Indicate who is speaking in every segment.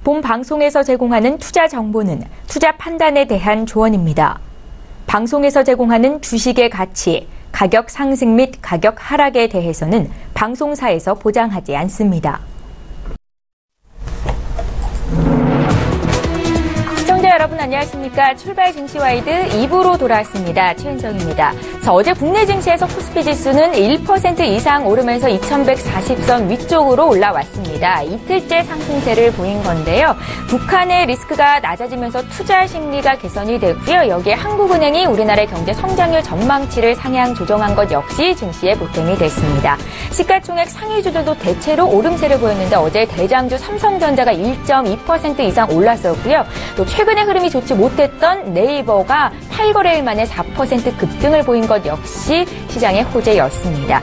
Speaker 1: 본 방송에서 제공하는 투자 정보는 투자 판단에 대한 조언입니다. 방송에서 제공하는 주식의 가치, 가격 상승 및 가격 하락에 대해서는 방송사에서 보장하지 않습니다. 시청자 여러분 안녕하십니까. 출발 증시와이드 2부로 돌아왔습니다. 최은정입니다. 어제 국내 증시에서 코스피 지수는 1% 이상 오르면서 2140선 위쪽으로 올라왔습니다. 이틀째 상승세를 보인 건데요. 북한의 리스크가 낮아지면서 투자 심리가 개선이 됐고요. 여기에 한국은행이 우리나라의 경제 성장률 전망치를 상향 조정한 것 역시 증시에 보탬이 됐습니다. 시가총액 상위주들도 대체로 오름세를 보였는데 어제 대장주 삼성전자가 1.2% 이상 올랐었고요. 또 최근에 흐름이 좋지 못했던 네이버가 8거래일 만에 4% 급등을 보인 것 역시 시장의 호재였습니다.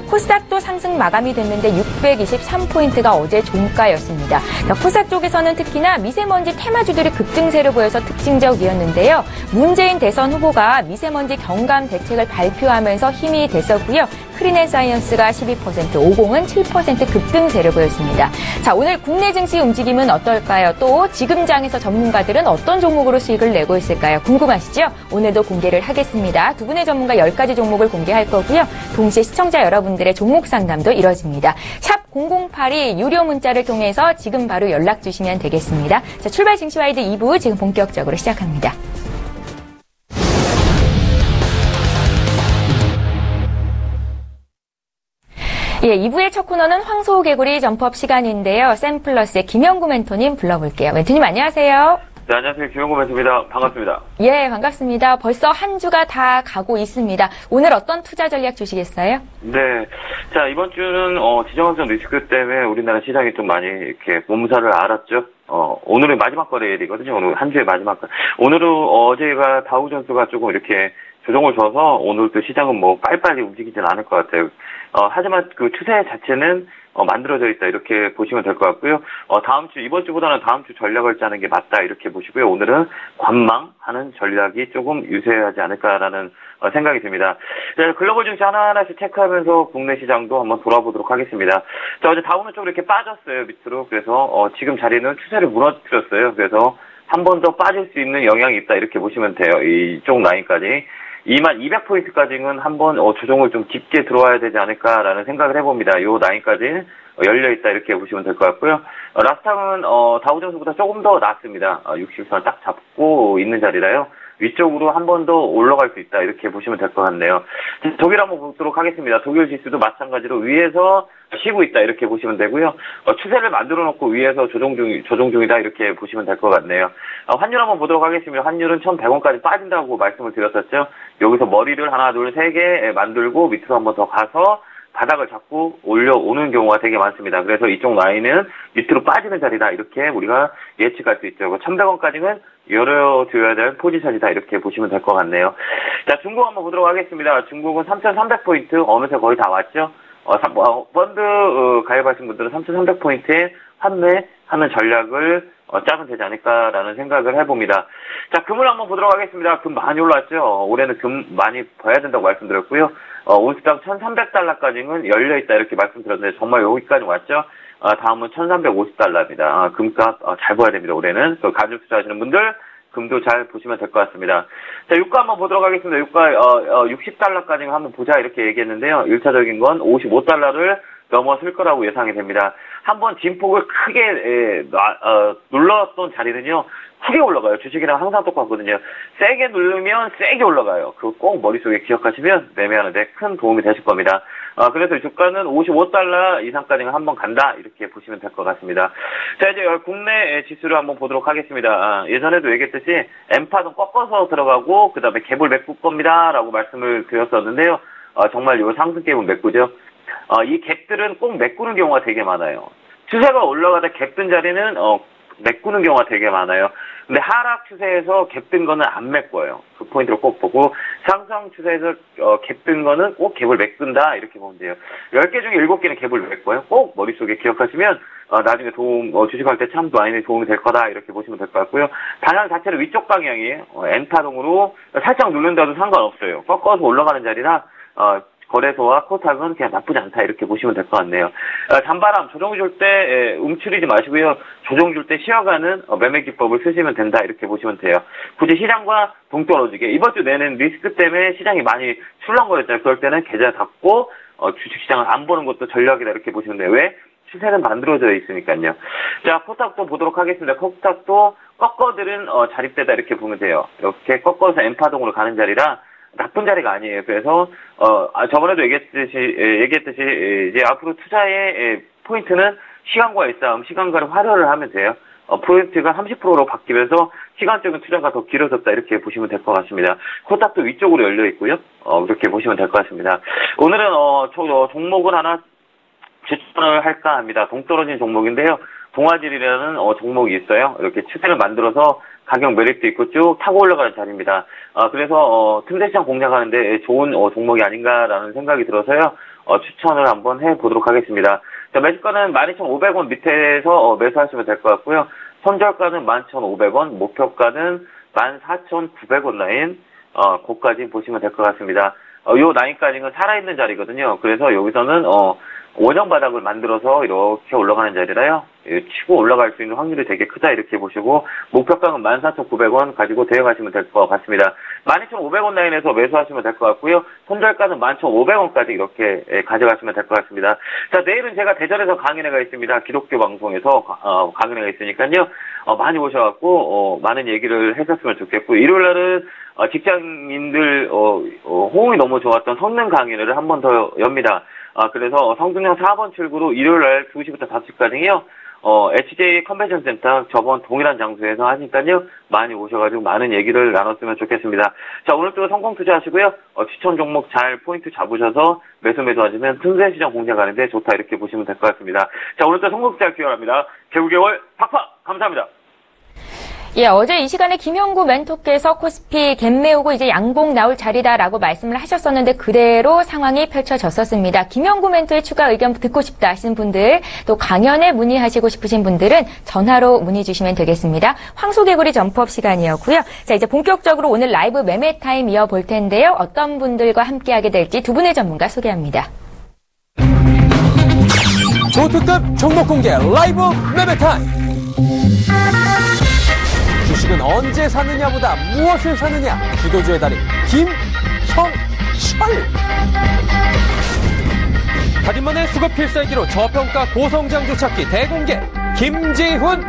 Speaker 1: 코스닥도 상승 마감이 됐는데 623포인트가 어제 종가였습니다. 코스닥 쪽에서는 특히나 미세먼지 테마주들이 급등세를 보여서 특징적이었는데요. 문재인 대선 후보가 미세먼지 경감 대책을 발표하면서 힘이 됐었고요. 크린앤사이언스가 12%, 오공은 7% 급등세를 보였습니다. 오늘 국내 증시 움직임은 어떨까요? 또 지금 장에서 전문가들은 어떤 종목으로 수익을 내고 있을까요? 궁금하시죠? 오늘도 공개를 하겠습니다. 두 분의 전문가 10가지 종목을 공개할 거고요. 동시에 시청자 여러분들의 종목 상담도 이뤄집니다. 샵 0082 유료 문자를 통해서 지금 바로 연락 주시면 되겠습니다. 출발 증시와이드 2부 지금 본격적으로 시작합니다. 예, 2부의 첫 코너는 황소호 개구리 점프업 시간인데요. 샘플러스의 김영구 멘토님 불러볼게요. 멘토님 안녕하세요.
Speaker 2: 네, 안녕하세요. 김영구 멘토입니다. 반갑습니다.
Speaker 1: 예, 반갑습니다. 벌써 한 주가 다 가고 있습니다. 오늘 어떤 투자 전략 주시겠어요?
Speaker 2: 네. 자, 이번 주는, 지정학적 리스크 때문에 우리나라 시장이 좀 많이 이렇게 몸살을 앓았죠. 오늘은 마지막 거래일이거든요. 오늘 한 주의 마지막 거래. 오늘은 어제가 다우존스가 조금 이렇게 조정을 줘서 오늘 또 시장은 뭐 빨리빨리 움직이진 않을 것 같아요. 하지만 그 추세 자체는 만들어져 있다 이렇게 보시면 될 것 같고요. 다음 주 이번 주보다는 다음 주 전략을 짜는 게 맞다 이렇게 보시고요. 오늘은 관망하는 전략이 조금 유세하지 않을까라는 생각이 듭니다. 네, 글로벌 증시 하나하나씩 체크하면서 국내 시장도 한번 돌아보도록 하겠습니다. 자, 어제 다우는 좀 이렇게 빠졌어요 밑으로. 그래서 지금 자리는 추세를 무너뜨렸어요. 그래서 한 번 더 빠질 수 있는 영향이 있다 이렇게 보시면 돼요. 이쪽 라인까지. 2200포인트까지는 한번 조정을 좀 깊게 들어와야 되지 않을까라는 생각을 해봅니다. 이 라인까지 열려있다 이렇게 보시면 될 것 같고요. 라스탕은 다우존스보다 조금 더 낮습니다. 60선 딱 잡고 있는 자리라요. 위쪽으로 한 번 더 올라갈 수 있다 이렇게 보시면 될 것 같네요. 독일 한번 보도록 하겠습니다. 독일 지수도 마찬가지로 위에서 쉬고 있다 이렇게 보시면 되고요. 추세를 만들어 놓고 위에서 조정 중이다 이렇게 보시면 될 것 같네요. 환율 한번 보도록 하겠습니다. 환율은 1100원까지 빠진다고 말씀을 드렸었죠. 여기서 머리를 하나 둘 세 개 만들고 밑으로 한번 더 가서 바닥을 잡고 올려오는 경우가 되게 많습니다. 그래서 이쪽 라인은 밑으로 빠지는 자리다 이렇게 우리가 예측할 수 있죠. 1100원까지는 열어줘야 될 포지션이다 이렇게 보시면 될 것 같네요. 자, 중국 한번 보도록 하겠습니다. 중국은 3300포인트 어느새 거의 다 왔죠. 펀드 가입하신 분들은 3300포인트에 환매하는 전략을 짜면 되지 않을까라는 생각을 해봅니다. 자, 금을 한번 보도록 하겠습니다. 금 많이 올랐죠. 올해는 금 많이 봐야 된다고 말씀드렸고요. 온스당 1300달러까지는 열려있다 이렇게 말씀드렸는데 정말 여기까지 왔죠. 다음은 1350달러입니다. 금값 잘 봐야 됩니다. 올해는. 가죽 투자하시는 분들 금도 잘 보시면 될 것 같습니다. 자, 유가 한번 보도록 하겠습니다. 유가 60달러까지 한번 보자 이렇게 얘기했는데요. 1차적인 건 55달러를 넘어설 거라고 예상이 됩니다. 한번 진폭을 크게 눌렀던 자리는요. 크게 올라가요. 주식이랑 항상 똑같거든요. 세게 누르면 세게 올라가요. 그거 꼭 머릿속에 기억하시면 매매하는데 큰 도움이 되실 겁니다. 그래서 주가는 55달러 이상까지는 한번 간다 이렇게 보시면 될 것 같습니다. 자, 이제 국내 지수를 한번 보도록 하겠습니다. 예전에도 얘기했듯이 엠파는 꺾어서 들어가고 그 다음에 갭을 메꿀 겁니다 라고 말씀을 드렸었는데요. 정말 이 상승 갭은 메꾸죠. 이 갭들은 꼭 메꾸는 경우가 되게 많아요. 추세가 올라가다 갭 든 자리는 메꾸는 경우가 되게 많아요. 근데 하락 추세에서 갭 든 거는 안 메꿔요. 그 포인트를 꼭 보고 상승 추세에서 갭 든 거는 꼭 갭을 메꾼다 이렇게 보면 돼요. 10개 중에 7개는 갭을 메꿔요. 꼭 머릿속에 기억하시면 나중에 주식할 때 참 많이 도움이 될 거다 이렇게 보시면 될 것 같고요. 방향 자체는 위쪽 방향이에요. N타동으로 살짝 누른다도 상관없어요. 꺾어서 올라가는 자리라 거래소와 코스닥은 그냥 나쁘지 않다 이렇게 보시면 될 것 같네요. 잔바람 조정 줄 때 움츠리지 마시고요. 조정 줄 때 쉬어가는 매매 기법을 쓰시면 된다 이렇게 보시면 돼요. 굳이 시장과 동떨어지게 이번 주 내내 리스크 때문에 시장이 많이 출렁거렸잖아요. 그럴 때는 계좌 닫고 주식시장을 안 보는 것도 전략이다 이렇게 보시면 돼요. 왜? 시세는 만들어져 있으니까요. 자, 코스닥도 보도록 하겠습니다. 코스닥도 꺾어들은 자립대다 이렇게 보면 돼요. 이렇게 꺾어서 N파동으로 가는 자리라 나쁜 자리가 아니에요. 그래서 저번에도 얘기했듯이 이제 앞으로 투자의 포인트는 시간과의 싸움, 시간과를 활용을 하면 돼요. 포인트가 30%로 바뀌면서 시간적인 투자가 더 길어졌다 이렇게 보시면 될 것 같습니다. 코스닥도 위쪽으로 열려 있고요. 그렇게 보시면 될 것 같습니다. 오늘은 종목을 하나 추천을 할까 합니다. 동떨어진 종목인데요. 동아질이라는 종목이 있어요. 이렇게 추세를 만들어서 가격 매립도 있고 쭉 타고 올라가는 자리입니다. 그래서 틈새시장 공략하는데 좋은 종목이 아닌가라는 생각이 들어서요. 추천을 한번 해보도록 하겠습니다. 자, 매수가는 12,500원 밑에서 매수하시면 될 것 같고요. 손절가는 11,500원, 목표가는 14,900원 라인 고까지 보시면 될 것 같습니다. 요 라인까지는 살아있는 자리거든요. 그래서 여기서는 원형 바닥을 만들어서 이렇게 올라가는 자리라요. 치고 올라갈 수 있는 확률이 되게 크다 이렇게 보시고 목표가는 14,900원 가지고 대응하시면 될 것 같습니다. 12,500원 라인에서 매수하시면 될 것 같고요. 손절가는 11,500원까지 이렇게 가져가시면 될 것 같습니다. 자, 내일은 제가 대전에서 강연회가 있습니다. 기독교 방송에서 강연회가 있으니까요. 많이 오셔갖고 많은 얘기를 했었으면 좋겠고 일요일날은 직장인들 호응이 너무 좋았던 성능 강연회를 한 번 더 엽니다. 그래서 성등역 4번 출구로 일요일날 2시부터 5시까지요. HJ 컨벤션 센터 저번 동일한 장소에서 하니까요. 많이 오셔가지고 많은 얘기를 나눴으면 좋겠습니다. 자, 오늘도 성공 투자하시고요. 추천 종목 잘 포인트 잡으셔서 매수하시면 틈새 시장 공략하는데 좋다 이렇게 보시면 될 것 같습니다. 자, 오늘도 성공 투자 기원합니다. 개구개월 팍팍 감사합니다.
Speaker 1: 예, 어제 이 시간에 김형구 멘토께서 코스피 갭 메우고 이제 양봉 나올 자리다라고 말씀을 하셨었는데 그대로 상황이 펼쳐졌었습니다. 김형구 멘토의 추가 의견 듣고 싶다 하시는 분들, 또 강연에 문의하시고 싶으신 분들은 전화로 문의 주시면 되겠습니다. 황소개구리 점프업 시간이었고요. 자, 이제 본격적으로 오늘 라이브 매매 타임 이어볼 텐데요. 어떤 분들과 함께하게 될지 두 분의 전문가 소개합니다.
Speaker 3: 초특급 종목 공개 라이브 매매 타임. 주식은 언제 사느냐보다 무엇을 사느냐. 주도주의 달인 김형철. 달인만의 수급 필살기로 저평가 고성장 조착기 대공개 김지훈.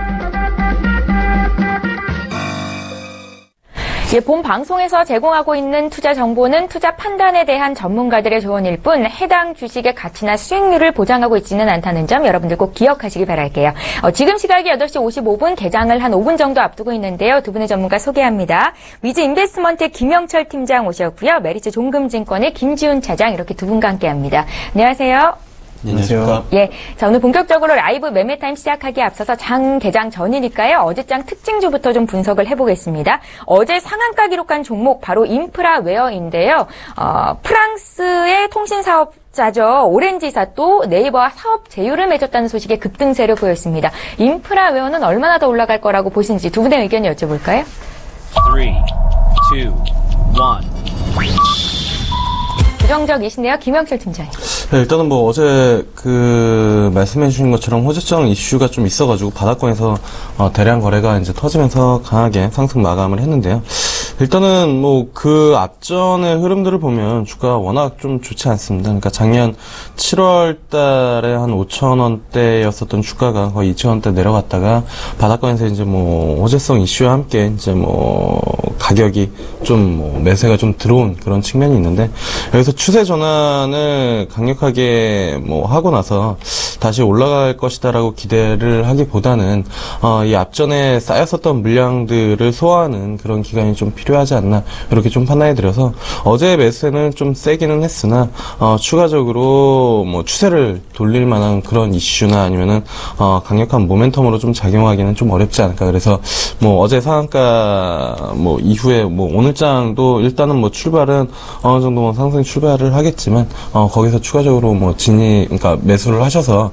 Speaker 1: 예, 본 방송에서 제공하고 있는 투자 정보는 투자 판단에 대한 전문가들의 조언일 뿐 해당 주식의 가치나 수익률을 보장하고 있지는 않다는 점 여러분들 꼭 기억하시기 바랄게요. 지금 시각이 8시 55분, 개장을 한 5분 정도 앞두고 있는데요. 두 분의 전문가 소개합니다. 위즈 인베스트먼트의 김형철 팀장 오셨고요. 메리츠 종금증권의 김지훈 차장 이렇게 두 분과 함께합니다. 안녕하세요.
Speaker 4: 안녕하세요.
Speaker 1: 예, 자, 오늘 본격적으로 라이브 매매 타임 시작하기에 앞서서 장 개장 전이니까요. 어제장 특징주부터 좀 분석을 해보겠습니다. 어제 상한가 기록한 종목 바로 인프라웨어인데요. 프랑스의 통신사업자죠. 오렌지사 또 네이버와 사업 제휴를 맺었다는 소식에 급등세를 보였습니다. 인프라웨어는 얼마나 더 올라갈 거라고 보시는지 두 분의 의견 여쭤볼까요?
Speaker 4: 3, 2, 1.
Speaker 1: 부정적이시네요. 김형철 팀장님.
Speaker 5: 네, 일단은 뭐 어제 말씀해 주신 것처럼 호재성 이슈가 좀 있어가지고 바닥권에서 대량 거래가 이제 터지면서 강하게 상승 마감을 했는데요. 일단은 뭐 그 앞전의 흐름들을 보면 주가가 워낙 좀 좋지 않습니다. 그러니까 작년 7월 달에 한 5,000원대였었던 주가가 거의 2,000원대 내려갔다가 바닥권에서 이제 뭐 호재성 이슈와 함께 이제 뭐 가격이 좀 뭐 매세가 좀 들어온 그런 측면이 있는데 여기서 추세 전환을 강력하게 뭐 하고 나서 다시 올라갈 것이다라고 기대를 하기보다는 이 앞전에 쌓였었던 물량들을 소화하는 그런 기간이 좀 필요하지 않나 이렇게 좀 판단이 들어서 어제 매수세는 좀 세기는 했으나 추가적으로 뭐 추세를 돌릴 만한 그런 이슈나 아니면은 강력한 모멘텀으로 좀 작용하기는 좀 어렵지 않을까. 그래서 뭐 어제 상한가 뭐 이후에 뭐 오늘장도 일단은 뭐 출발은 어느 정도 상승 출발을 하겠지만 거기서 추가적으로 뭐 그러니까 매수를 하셔서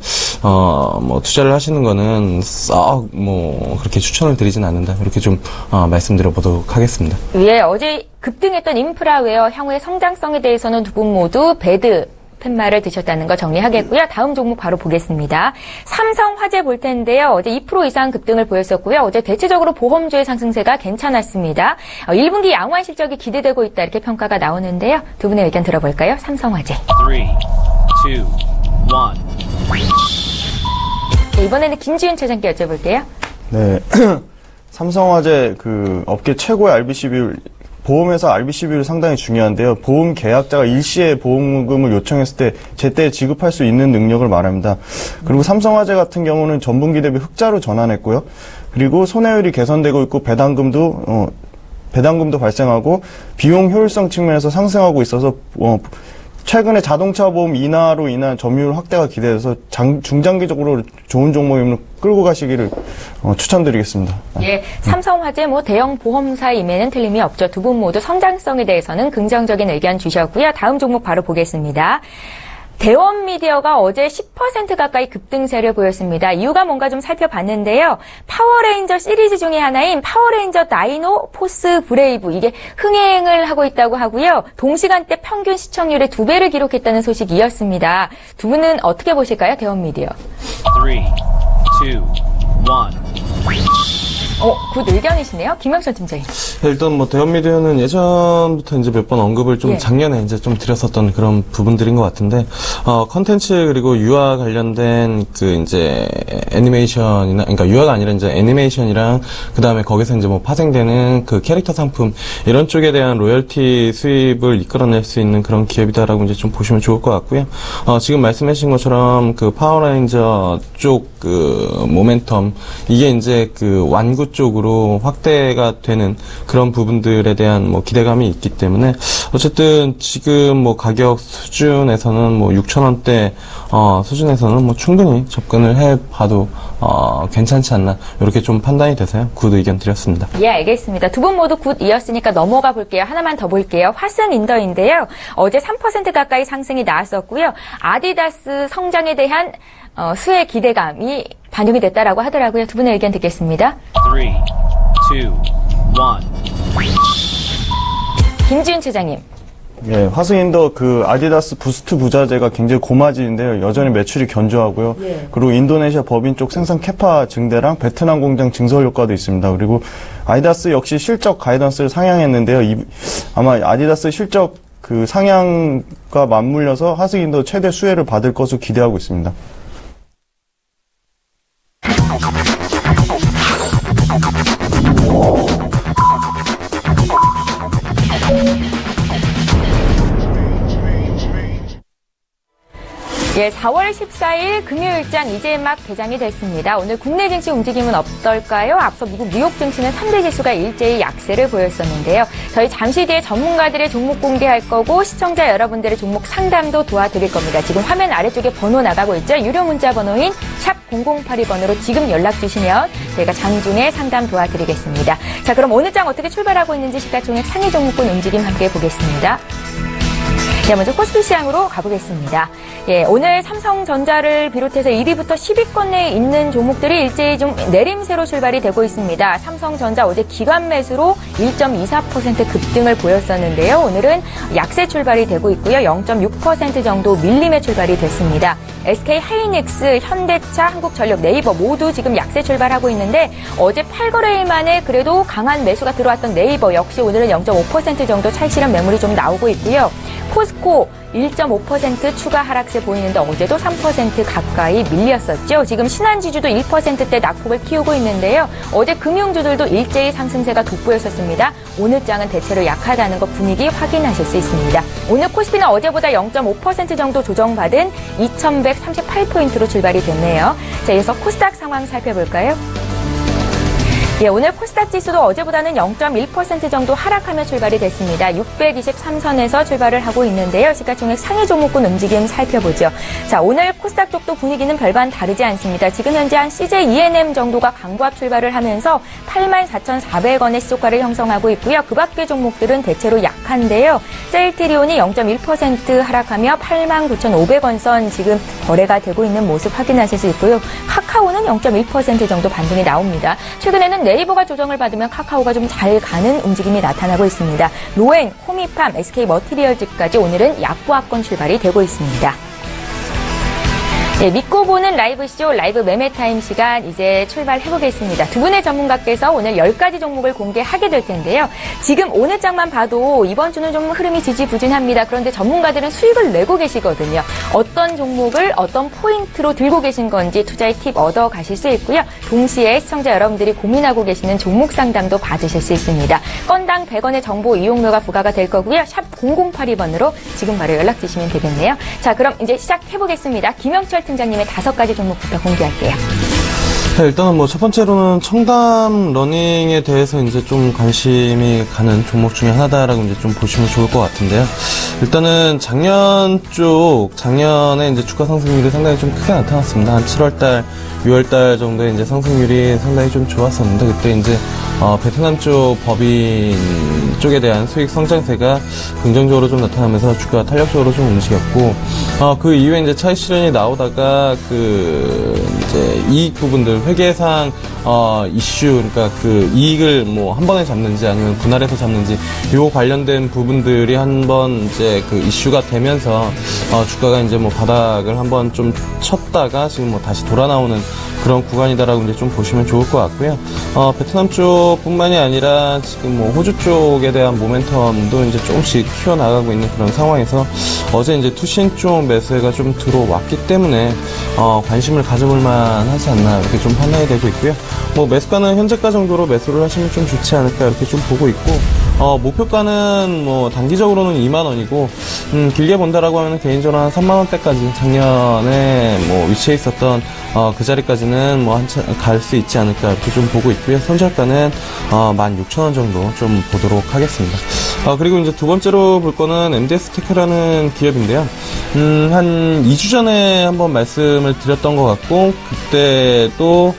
Speaker 5: 뭐 투자를 하시는 거는 썩 뭐 그렇게 추천을 드리진 않는다. 이렇게 좀 말씀드려 보도록 하겠습니다.
Speaker 1: 예, 어제 급등했던 인프라웨어 향후의 성장성에 대해서는 두 분 모두 배드 팻말을 드셨다는 거 정리하겠고요. 다음 종목 바로 보겠습니다. 삼성화재 볼 텐데요. 어제 2% 이상 급등을 보였었고요. 어제 대체적으로 보험주의 상승세가 괜찮았습니다. 1분기 양호한 실적이 기대되고 있다 이렇게 평가가 나오는데요. 두 분의 의견 들어볼까요? 삼성화재.
Speaker 4: 3, 2, 1.
Speaker 1: 네, 이번에는 김지윤 차장께 여쭤볼게요.
Speaker 6: 네. 삼성화재 그 업계 최고의 RBC 비율, 보험회사 RBC 비율이 상당히 중요한데요. 보험 계약자가 일시에 보험금을 요청했을 때 제때 지급할 수 있는 능력을 말합니다. 그리고 삼성화재 같은 경우는 전분기 대비 흑자로 전환했고요. 그리고 손해율이 개선되고 있고 배당금도 발생하고 비용 효율성 측면에서 상승하고 있어서 최근에 자동차 보험 인하로 인한 점유율 확대가 기대돼서 중장기적으로 좋은 종목임을 끌고 가시기를 추천드리겠습니다.
Speaker 1: 예, 삼성화재 대형 보험사임에는 틀림이 없죠. 두 분 모두 성장성에 대해서는 긍정적인 의견 주셨고요. 다음 종목 바로 보겠습니다. 대원미디어가 어제 10% 가까이 급등세를 보였습니다. 이유가 뭔가 좀 살펴봤는데요. 파워레인저 시리즈 중에 하나인 파워레인저 다이노 포스 브레이브, 이게 흥행을 하고 있다고 하고요. 동시간대 평균 시청률의 2배를 기록했다는 소식이었습니다. 두 분은 어떻게 보실까요? 대원미디어.
Speaker 4: 3, 2, 1.
Speaker 1: 굿 의견이시네요. 김영철 팀장님.
Speaker 5: 일단 대형미디어는 예전부터 이제 몇 번 언급을 좀 작년에 이제 좀 드렸었던 그런 부분들인 것 같은데, 컨텐츠 그리고 유아 관련된 이제 애니메이션이나, 그러니까 유아가 아니라 이제 애니메이션이랑 그 다음에 거기서 이제 파생되는 그 캐릭터 상품, 이런 쪽에 대한 로열티 수입을 이끌어낼 수 있는 그런 기업이다라고 이제 좀 보시면 좋을 것 같고요. 지금 말씀하신 것처럼 그 파워레인저 쪽 모멘텀, 이게 이제 완구 쪽으로 확대가 되는 그런 부분들에 대한 기대감이 있기 때문에 어쨌든 지금 가격 수준에서는 6,000원대 수준에서는 충분히 접근을 해봐도 괜찮지 않나 이렇게 좀 판단이 돼서요. 굿 의견 드렸습니다.
Speaker 1: 예, 알겠습니다. 두 분 모두 굿이었으니까 넘어가 볼게요. 하나만 더 볼게요. 화슨인더인데요. 어제 3% 가까이 상승이 나왔었고요. 아디다스 성장에 대한 수혜 기대감이 반영이 됐다라고 하더라고요. 두 분의 의견 듣겠습니다.
Speaker 4: 3, 2, 1.
Speaker 1: 김지윤 차장님.
Speaker 6: 예, 화승인더 아디다스 부스트 부자재가 굉장히 고마진인데요. 여전히 매출이 견조하고요. 그리고 인도네시아 법인 쪽 생산 캐파 증대랑 베트남 공장 증설 효과도 있습니다. 그리고 아디다스 역시 실적 가이던스를 상향했는데요. 아마 아디다스 실적 상향과 맞물려서 화승인더 최대 수혜를 받을 것으로 기대하고 있습니다.
Speaker 1: 예, 4월 14일 금요일장 이제 막 개장이 됐습니다. 오늘 국내 증시 움직임은 어떨까요? 앞서 미국 뉴욕 증시는 3대 지수가 일제히 약세를 보였었는데요. 저희 잠시 뒤에 전문가들의 종목 공개할 거고 시청자 여러분들의 종목 상담도 도와드릴 겁니다. 지금 화면 아래쪽에 번호 나가고 있죠? 유료 문자 번호인 샵 0082번으로 지금 연락 주시면 저희가 장중에 상담 도와드리겠습니다. 자, 그럼 오늘 장 어떻게 출발하고 있는지 시가총액 상위 종목군 움직임 함께 보겠습니다. 네, 먼저 코스피 시장으로 가보겠습니다. 예, 오늘 삼성전자를 비롯해서 1위부터 10위권 내에 있는 종목들이 일제히 좀 내림세로 출발이 되고 있습니다. 삼성전자 어제 기관 매수로 1.24% 급등을 보였었는데요. 오늘은 약세 출발이 되고 있고요. 0.6% 정도 밀림의 출발이 됐습니다. SK하이닉스, 현대차, 한국전력, 네이버 모두 지금 약세 출발하고 있는데 어제 8거래일 만에 그래도 강한 매수가 들어왔던 네이버 역시 오늘은 0.5% 정도 차익 실현 매물이 좀 나오고 있고요. 포스코 1.5% 추가 하락세 보이는데 어제도 3% 가까이 밀렸었죠. 지금 신한지주도 1%대 낙폭을 키우고 있는데요. 어제 금융주들도 일제히 상승세가 돋보였었습니다. 오늘 장은 대체로 약하다는 것 분위기 확인하실 수 있습니다. 오늘 코스피는 어제보다 0.5% 정도 조정받은 2138포인트로 출발이 됐네요. 자, 이어서 코스닥 상황 살펴볼까요? 예, 오늘 코스닥 지수도 어제보다는 0.1% 정도 하락하며 출발이 됐습니다. 623선에서 출발을 하고 있는데요. 시가총액 상위 종목군 움직임 살펴보죠. 자, 오늘 코스닥 쪽도 분위기는 별반 다르지 않습니다. 지금 현재 한 CJ ENM 정도가 강보합 출발을 하면서 84,400원의 시초가를 형성하고 있고요. 그 밖의 종목들은 대체로 약한데요. 셀트리온이 0.1% 하락하며 89,500원 선 지금 거래가 되고 있는 모습 확인하실 수 있고요. 카카오는 0.1% 정도 반등이 나옵니다. 최근에는 네이버가 조정을 받으면 카카오가 좀 잘 가는 움직임이 나타나고 있습니다. 로엔, 코미팜, SK 머티리얼즈까지 오늘은 약보합권 출발이 되고 있습니다. 네, 믿고 보는 라이브쇼 라이브 매매타임 시간 이제 출발해보겠습니다. 두 분의 전문가께서 오늘 10가지 종목을 공개하게 될 텐데요. 지금 오늘 장만 봐도 이번 주는 좀 흐름이 지지부진합니다. 그런데 전문가들은 수익을 내고 계시거든요. 어떤 종목을 어떤 포인트로 들고 계신 건지 투자의 팁 얻어 가실 수 있고요. 동시에 시청자 여러분들이 고민하고 계시는 종목 상담도 받으실 수 있습니다. 건당 100원의 정보 이용료가 부과가 될 거고요. 샵 0082번으로 지금 바로 연락 주시면 되겠네요. 자, 그럼 이제 시작해보겠습니다. 김영철 팀장님의 5가지 종목부터 공개할게요.
Speaker 5: 네, 일단은 뭐 첫 번째로는 청담 러닝에 대해서 이제 좀 관심이 가는 종목 중에 하나다라고 이제 좀 보시면 좋을 것 같은데요. 일단은 작년에 이제 주가 상승률이 상당히 좀 크게 나타났습니다. 한 7월달, 6월달 정도에 이제 상승률이 상당히 좀 좋았었는데 그때 이제 베트남 쪽 법인 쪽에 대한 수익 성장세가 긍정적으로 좀 나타나면서 주가가 탄력적으로 좀 움직였고 그 이후에 이제 차익 실현이 나오다가 이제 이익 부분들 회계상 이슈 그러니까 그 이익을 뭐 한 번에 잡는지 아니면 분할해서 잡는지 요 관련된 부분들이 한번 이제 그 이슈가 되면서 주가가 이제 뭐 바닥을 한번 좀 쳤다가 지금 뭐 다시 돌아 나오는 그런 구간이다라고 이제 좀 보시면 좋을 것 같고요. 베트남 쪽뿐만이 아니라 지금 뭐 호주 쪽에 대한 모멘텀도 이제 조금씩 키워나가고 있는 그런 상황에서 어제 이제 투신 쪽 매수가 좀 들어왔기 때문에 관심을 가져볼 만하지 않나 이렇게 좀 판단이 되고 있고요. 뭐 매수가는 현재가 정도로 매수를 하시면 좀 좋지 않을까 이렇게 좀 보고 있고 목표가는 뭐 단기적으로는 2만 원이고 길게 본다라고 하면 개인적으로 한 3만 원대까지 작년에 뭐 위치해 있었던 그 자리까지는 뭐 갈 수 있지 않을까 이렇게 좀 보고 있고요. 손절가는 16,000원 정도 좀 보도록 하겠습니다. 그리고 이제 두 번째로 볼 거는 MDS테크라는 기업인데요. 한 2주 전에 한번 말씀을 드렸던 것 같고 그때도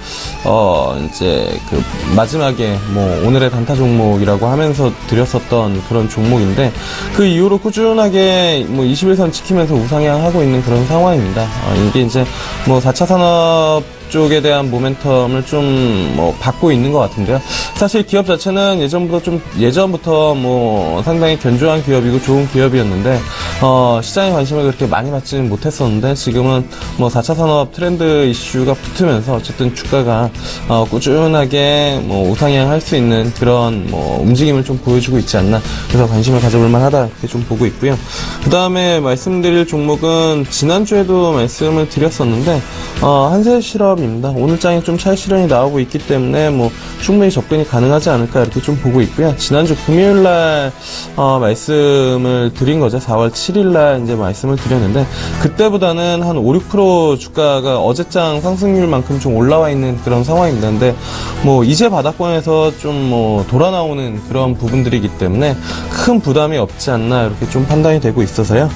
Speaker 5: 이제 그 마지막에 뭐 오늘의 단타 종목이라고 하면서 드렸었던 그런 종목인데 그 이후로 꾸준하게 뭐 21선 지키면서 우상향하고 있는 그런 상황입니다. 이게 이제 뭐 4차 산업 쪽에 대한 모멘텀을 좀 뭐 받고 있는 것 같은데요. 사실 기업 자체는 예전부터 뭐 상당히 견조한 기업이고 좋은 기업이었는데 시장의 관심을 그렇게 많이 받지는 못했었는데 지금은 뭐 4차 산업 트렌드 이슈가 붙으면서 어쨌든 주가가 꾸준하게 뭐 우상향할 수 있는 그런 뭐 움직임을 좀 보여주고 있지 않나. 그래서 관심을 가져볼 만하다 이렇게 좀 보고 있고요. 그 다음에 말씀드릴 종목은 지난주에도 말씀을 드렸었는데 한세실업입니다. 오늘 장에 좀 차익 실현이 나오고 있기 때문에 뭐 충분히 접근이 가능하지 않을까 이렇게 좀 보고 있고요. 지난주 금요일날 말씀을 드린 거죠. 4월 7일날 이제 말씀을 드렸는데 그때보다는 한 5, 6% 주가가 어제장 상승률만큼 좀 올라와 있는 그런 상황입니다. 근데 뭐 이제 바닥권에서 좀 뭐 돌아 나오는 그런 부분들이기 때문에 큰 부담이 없지 않나 이렇게 좀 판단이 되고 있어서요.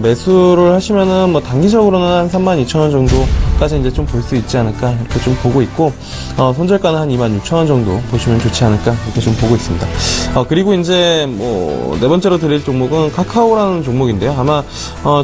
Speaker 5: 매수를 하시면은 뭐 단기적으로는 한 32,000원 정도까지 이제 좀 볼 수 있지 않을까 이렇게 좀 보고 있고 손절가는 한 26,000원 정도 보시면 좋지 않을까 이렇게 좀 보고 있습니다. 그리고 이제 뭐 네 번째로 드릴 종목은 카카오라는 종목인데요. 아마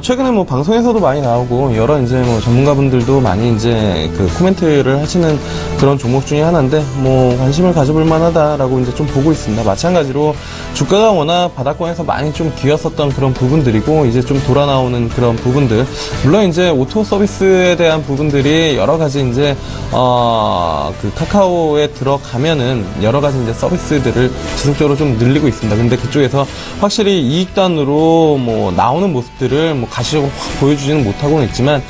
Speaker 5: 최근에 뭐 방송에서도 많이 나오고 여러 이제 뭐 전문가분들도 많이 이제 그 코멘트를 하시는 그런 종목 중에 하나인데 뭐 관심을 가져볼 만하다라고 이제 좀 보고 있습니다. 마찬가지로 주가가 워낙 바닥권에서 많이 좀 기었었던 그런 부분들이고 이제 좀 돌아 나오는 그런 부분들 물론 이제 오토 서비스에 대한 부분들이 여러 가지 이제 그 카카오에 들어가면은 여러 가지 이제 서비스들을 지속적으로 좀 늘리고 있습니다. 근데 그쪽에서 확실히 이익단으로 뭐 나오는 모습들을 뭐 가시적으로 확 보여주지는 못하고는 있지만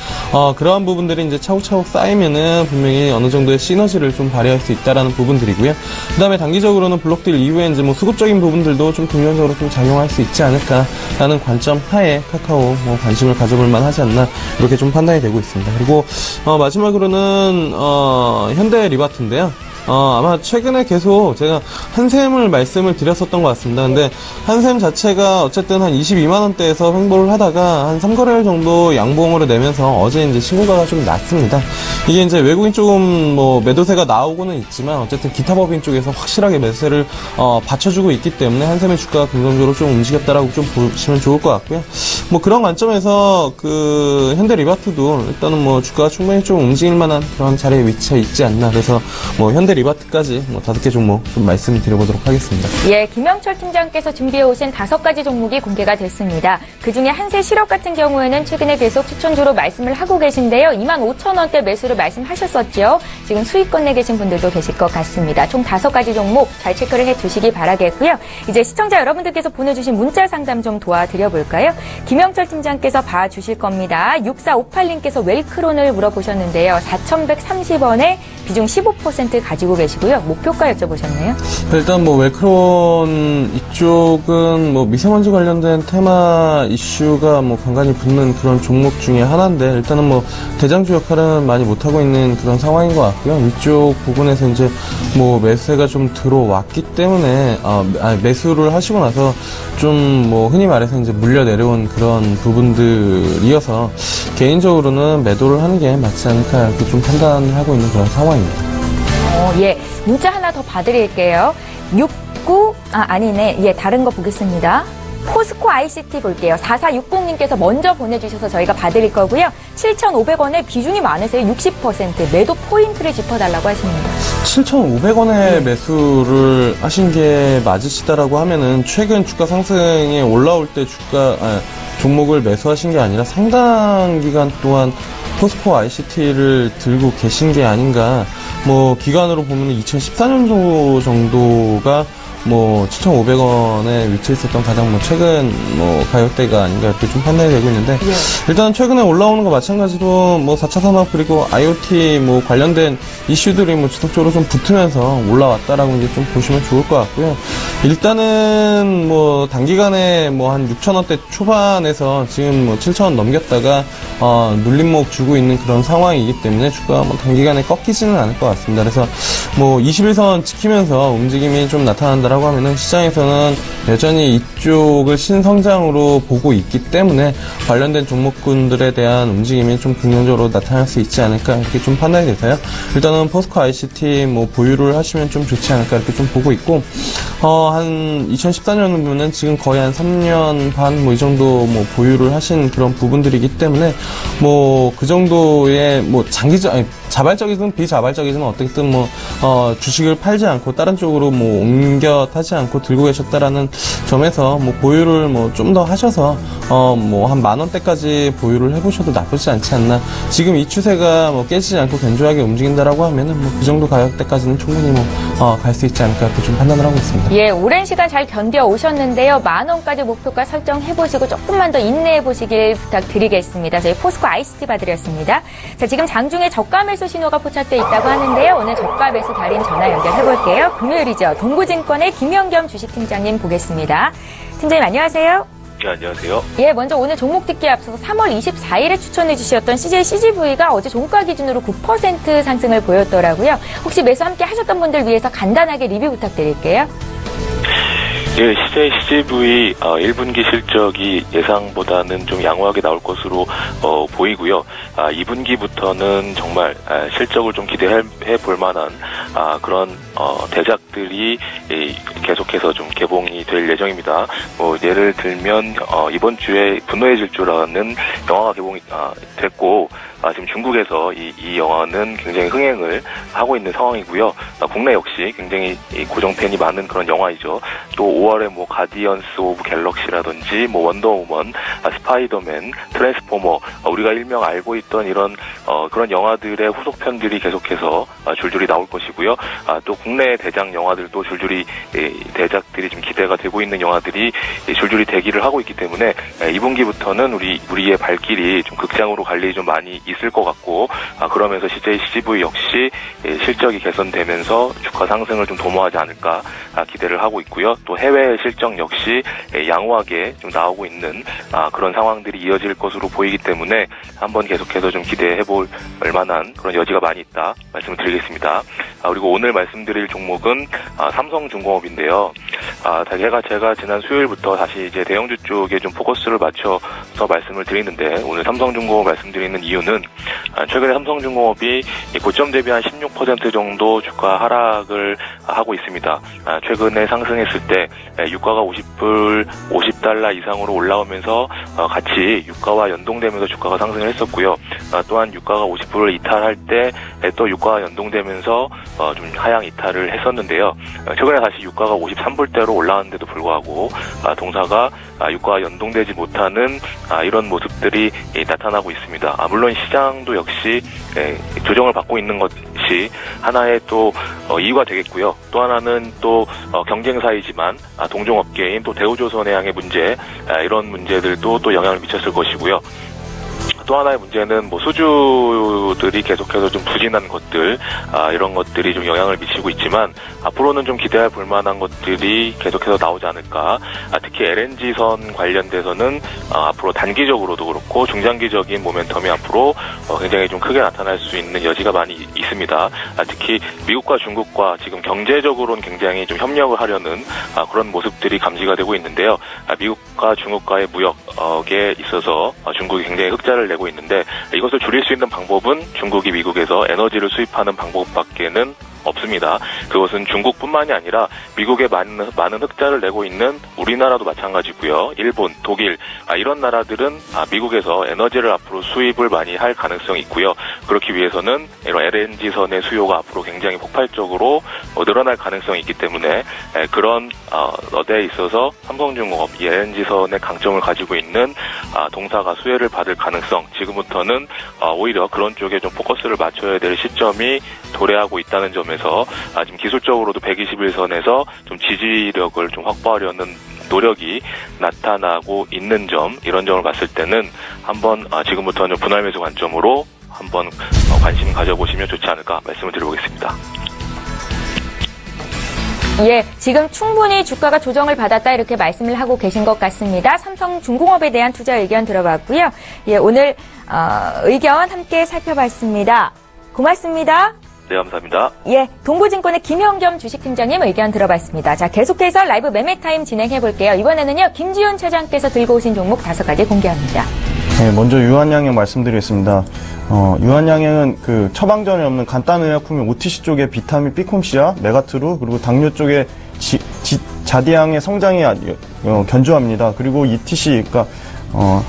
Speaker 5: 그러한 부분들이 이제 차곡차곡 쌓이면은 분명히 어느 정도의 시너지를 좀 발휘할 수 있다라는 부분들이고요. 그 다음에 단기적으로는 블록딜 이후에 이제 뭐 수급적인 부분들도 좀 긍정적으로 좀 작용할 수 있지 않을까라는 관점 하에 카카오 뭐 관심을 가져볼 만하지 않나 이렇게 좀 판단이 되고 있습니다. 그리고 마지막으로는 현대 리바트인데요. 아마 최근에 계속 제가 한샘을 말씀을 드렸었던 것 같습니다. 근데 한샘 자체가 어쨌든 한 22만원대에서 횡보를 하다가 한 3거래일 정도 양봉으로 내면서 어제 이제 신고가가 좀 났습니다. 이게 이제 외국인 조금 뭐 매도세가 나오고는 있지만 어쨌든 기타 법인 쪽에서 확실하게 매수세를 받쳐주고 있기 때문에 한샘의 주가가 긍정적으로 좀 움직였다라고 좀 보시면 좋을 것 같고요. 뭐 그런 관점에서 그 현대 리바트도 일단은 뭐 주가가 충분히 좀 움직일 만한 그런 자리에 위치해 있지 않나. 그래서 뭐 현대 리바트까지 5개 종목 좀 말씀드려보도록 하겠습니다.
Speaker 1: 예, 김영철 팀장께서 준비해 오신 5가지 종목이 공개가 됐습니다. 그중에 한세 실업 같은 경우에는 최근에 계속 추천주로 말씀을 하고 계신데요. 25,000원대 매수를 말씀하셨었죠. 지금 수익권 내 계신 분들도 계실 것 같습니다. 총 5가지 종목 잘 체크를 해두시기 바라겠고요. 이제 시청자 여러분들께서 보내주신 문자 상담 좀 도와드려볼까요? 김영철 팀장께서 봐주실 겁니다. 6458님께서 웰크론을 물어보셨는데요. 4,130원에 비중 15% 가지고 계시고요. 목표가 여쭤보셨네요.
Speaker 5: 일단 웰크론 이쪽은 미세먼지 관련된 테마 이슈가 간간히 붙는 그런 종목 중에 하나인데, 일단은 대장주 역할은 많이 못하고 있는 그런 상황인 것 같고요. 위쪽 부분에서 이제 매수가 좀 들어왔기 때문에, 매수를 하시고 나서 좀 흔히 말해서 이제 물려 내려온 그런 부분들이어서 개인적으로는 매도를 하는 게 맞지 않을까 이렇게 좀 판단을 하고 있는 그런 상황입니다.
Speaker 1: 예, 문자 하나 더 봐드릴게요. 다른 거 보겠습니다. 포스코 ICT 볼게요. 4460님께서 먼저 보내주셔서 저희가 봐드릴 거고요. 7,500원에 비중이 많으세요. 60% 매도 포인트를 짚어달라고 하십니다.
Speaker 5: 7,500원에 매수를 하신 게 맞으시다라고 하면은 최근 주가 상승에 올라올 때 종목을 매수하신 게 아니라 상당 기간 동안 포스코 ICT를 들고 계신 게 아닌가. 기간으로 보면 2014년도 정도가 7,500원에 위치했었던 가장 최근 가격대가 아닌가 이렇게 좀 판단이 되고 있는데, 일단 최근에 올라오는 거 마찬가지로 4차 산업 그리고 IoT 관련된 이슈들이 지속적으로 좀 붙으면서 올라왔다라고 이제 좀 보시면 좋을 것 같고요. 일단은 단기간에 한 6,000원대 초반에서 지금 7,000원 넘겼다가 눌림목 주고 있는 그런 상황이기 때문에 주가가 단기간에 꺾이지는 않을 것 같습니다. 그래서 21선 지키면서 움직임이 좀 나타난다라고 하면은 시장에서는 여전히 이쪽을 신성장으로 보고 있기 때문에 관련된 종목군들에 대한 움직임이 좀 긍정적으로 나타날 수 있지 않을까 이렇게 좀 판단이 돼서요. 일단은 포스코 ICT 보유를 하시면 좀 좋지 않을까 이렇게 좀 보고 있고, 한 2014년이면은 지금 거의 한 3년 반 이 정도 보유를 하신 그런 부분들이기 때문에 그 정도의 자발적이든 비자발적이든 어떻게든 주식을 팔지 않고 다른 쪽으로 옮겨 타지 않고 들고 계셨다라는 점에서 보유를 좀 더 하셔서 한 10,000원대까지 보유를 해보셔도 나쁘지 않지 않나. 지금 이 추세가 깨지지 않고 견조하게 움직인다라고 하면은 그 정도 가격대까지는 충분히 갈 수 있지 않을까 이렇게 좀 판단을 하고 있습니다.
Speaker 1: 예, 오랜 시간 잘 견뎌 오셨는데요. 10,000원까지 목표가 설정해보시고 조금만 더 인내해보시길 부탁드리겠습니다. 저희 포스코 ICT 봐드렸습니다. 자, 지금 장중에 저가 매수 신호가 포착되어 있다고 하는데요. 오늘 저가 매수 달인 전화 연결해볼게요. 금요일이죠. 동부증권의 김영겸 주식팀장님 보겠습니다. 팀장님 안녕하세요.
Speaker 7: 네, 안녕하세요.
Speaker 1: 예, 먼저 오늘 종목 듣기에 앞서서 3월 24일에 추천해 주셨던 CJ CGV가 어제 종가 기준으로 9% 상승을 보였더라고요. 혹시 매수 함께 하셨던 분들 위해서 간단하게 리뷰 부탁드릴게요.
Speaker 7: 예, CJ CGV 1분기 실적이 예상보다는 좀 양호하게 나올 것으로 보이고요. 2분기부터는 정말 실적을 좀 기대해 볼 만한 그런 대작들이 계속해서 좀 개봉이 될 예정입니다. 예를 들면 이번 주에 분노의 질주라는 영화가 개봉이 됐고, 지금 중국에서 이 영화는 굉장히 흥행을 하고 있는 상황이고요. 국내 역시 굉장히 고정팬이 많은 그런 영화이죠. 또 5월에 가디언스 오브 갤럭시라든지 원더우먼, 스파이더맨, 트랜스포머, 우리가 일명 알고 있던 이런 그런 영화들의 후속편들이 계속해서 줄줄이 나올 것이고요. 또 국내 대작 영화들도 줄줄이 대작들이 좀 기대가 되고 있는 영화들이 줄줄이 대기를 하고 있기 때문에 2분기부터는 우리의 발길이 좀 극장으로 갈 일이 좀 많이 있을 것 같고, 그러면서 CJ CGV 역시 실적이 개선되면서 주가 상승을 좀 도모하지 않을까 기대를 하고 있고요. 또 해외 실적 역시 양호하게 좀 나오고 있는 그런 상황들이 이어질 것으로 보이기 때문에 한번 계속해서 좀 기대해 볼 만한 그런 여지가 많이 있다 말씀을 드리겠습니다. 그리고 오늘 말씀드릴 종목은 삼성중공업인데요. 제가 지난 수요일부터 다시 이제 대형주 쪽에 좀 포커스를 맞춰서 말씀을 드리는데, 오늘 삼성중공업 말씀드리는 이유는 최근에 삼성중공업이 고점 대비 한 16% 정도 주가 하락을 하고 있습니다. 최근에 상승했을 때 유가가 50 $60 이상으로 올라오면서 같이 유가와 연동되면서 주가가 상승을 했었고요. 또한 유가가 50%를 이탈할 때 또 유가가 연동되면서 좀 하향 이탈을 했었는데요. 최근에 다시 유가가 53불대로 올라왔는데도 불구하고 동사가 유가와 연동되지 못하는 이런 모습들이 나타나고 있습니다. 물론 시장도 역시 조정을 받고 있는 것이 하나의 또 이유가 되겠고요. 또 하나는 또 경쟁사이지만 동종업계인 또 대우조선해양의 문제, 이런 문제들도 또 영향을 미쳤을 것이고요. 또 하나의 문제는 뭐 수주들이 계속해서 좀 부진한 것들, 이런 것들이 좀 영향을 미치고 있지만 앞으로는 좀 기대해 볼 만한 것들이 계속해서 나오지 않을까. 특히 LNG선 관련돼서는 앞으로 단기적으로도 그렇고 중장기적인 모멘텀이 앞으로 굉장히 좀 크게 나타날 수 있는 여지가 많이 있습니다. 특히 미국과 중국과 지금 경제적으로는 굉장히 좀 협력을 하려는 그런 모습들이 감지가 되고 있는데요. 미국과 중국과의 무역에 있어서 중국이 굉장히 흑자를 내고 있는데 이것을 줄일 수 있는 방법은 중국이 미국에서 에너지를 수입하는 방법밖에는 없습니다. 그것은 중국뿐만이 아니라 미국에 많은 흑자를 내고 있는 우리나라도 마찬가지고요. 일본, 독일 이런 나라들은 미국에서 에너지를 앞으로 수입을 많이 할 가능성이 있고요. 그렇기 위해서는 이런 LNG선의 수요가 앞으로 굉장히 폭발적으로 늘어날 가능성이 있기 때문에 그런 데에 있어서 삼성중공업 이 LNG선의 강점을 가지고 있는 동사가 수혜를 받을 가능성, 지금부터는 오히려 그런 쪽에 좀 포커스를 맞춰야 될 시점이 도래하고 있다는 점에서 지금 기술적으로도 121선에서 좀 지지력을 좀 확보하려는 노력이 나타나고 있는 점, 이런 점을 봤을 때는 한번 지금부터는 분할 매수 관점으로 한번 관심 가져보시면 좋지 않을까 말씀을 드려보겠습니다.
Speaker 1: 예, 지금 충분히 주가가 조정을 받았다 이렇게 말씀을 하고 계신 것 같습니다. 삼성중공업에 대한 투자 의견 들어봤고요. 예, 오늘 의견 함께 살펴봤습니다. 고맙습니다.
Speaker 7: 네, 감사합니다.
Speaker 1: 예, 동부증권의 김형겸 주식팀장님 의견 들어봤습니다. 자, 계속해서 라이브 매매타임 진행해볼게요. 이번에는요, 김지훈 차장께서 들고 오신 종목 5가지 공개합니다.
Speaker 6: 네, 먼저 유한양행 말씀드리겠습니다. 유한양행은 그 처방전이 없는 간단의약품인 OTC 쪽에 비타민 B콤시아, 메가트루, 그리고 당뇨 쪽에 자디양의 성장이 견조합니다. 그리고 ETC, 그러니까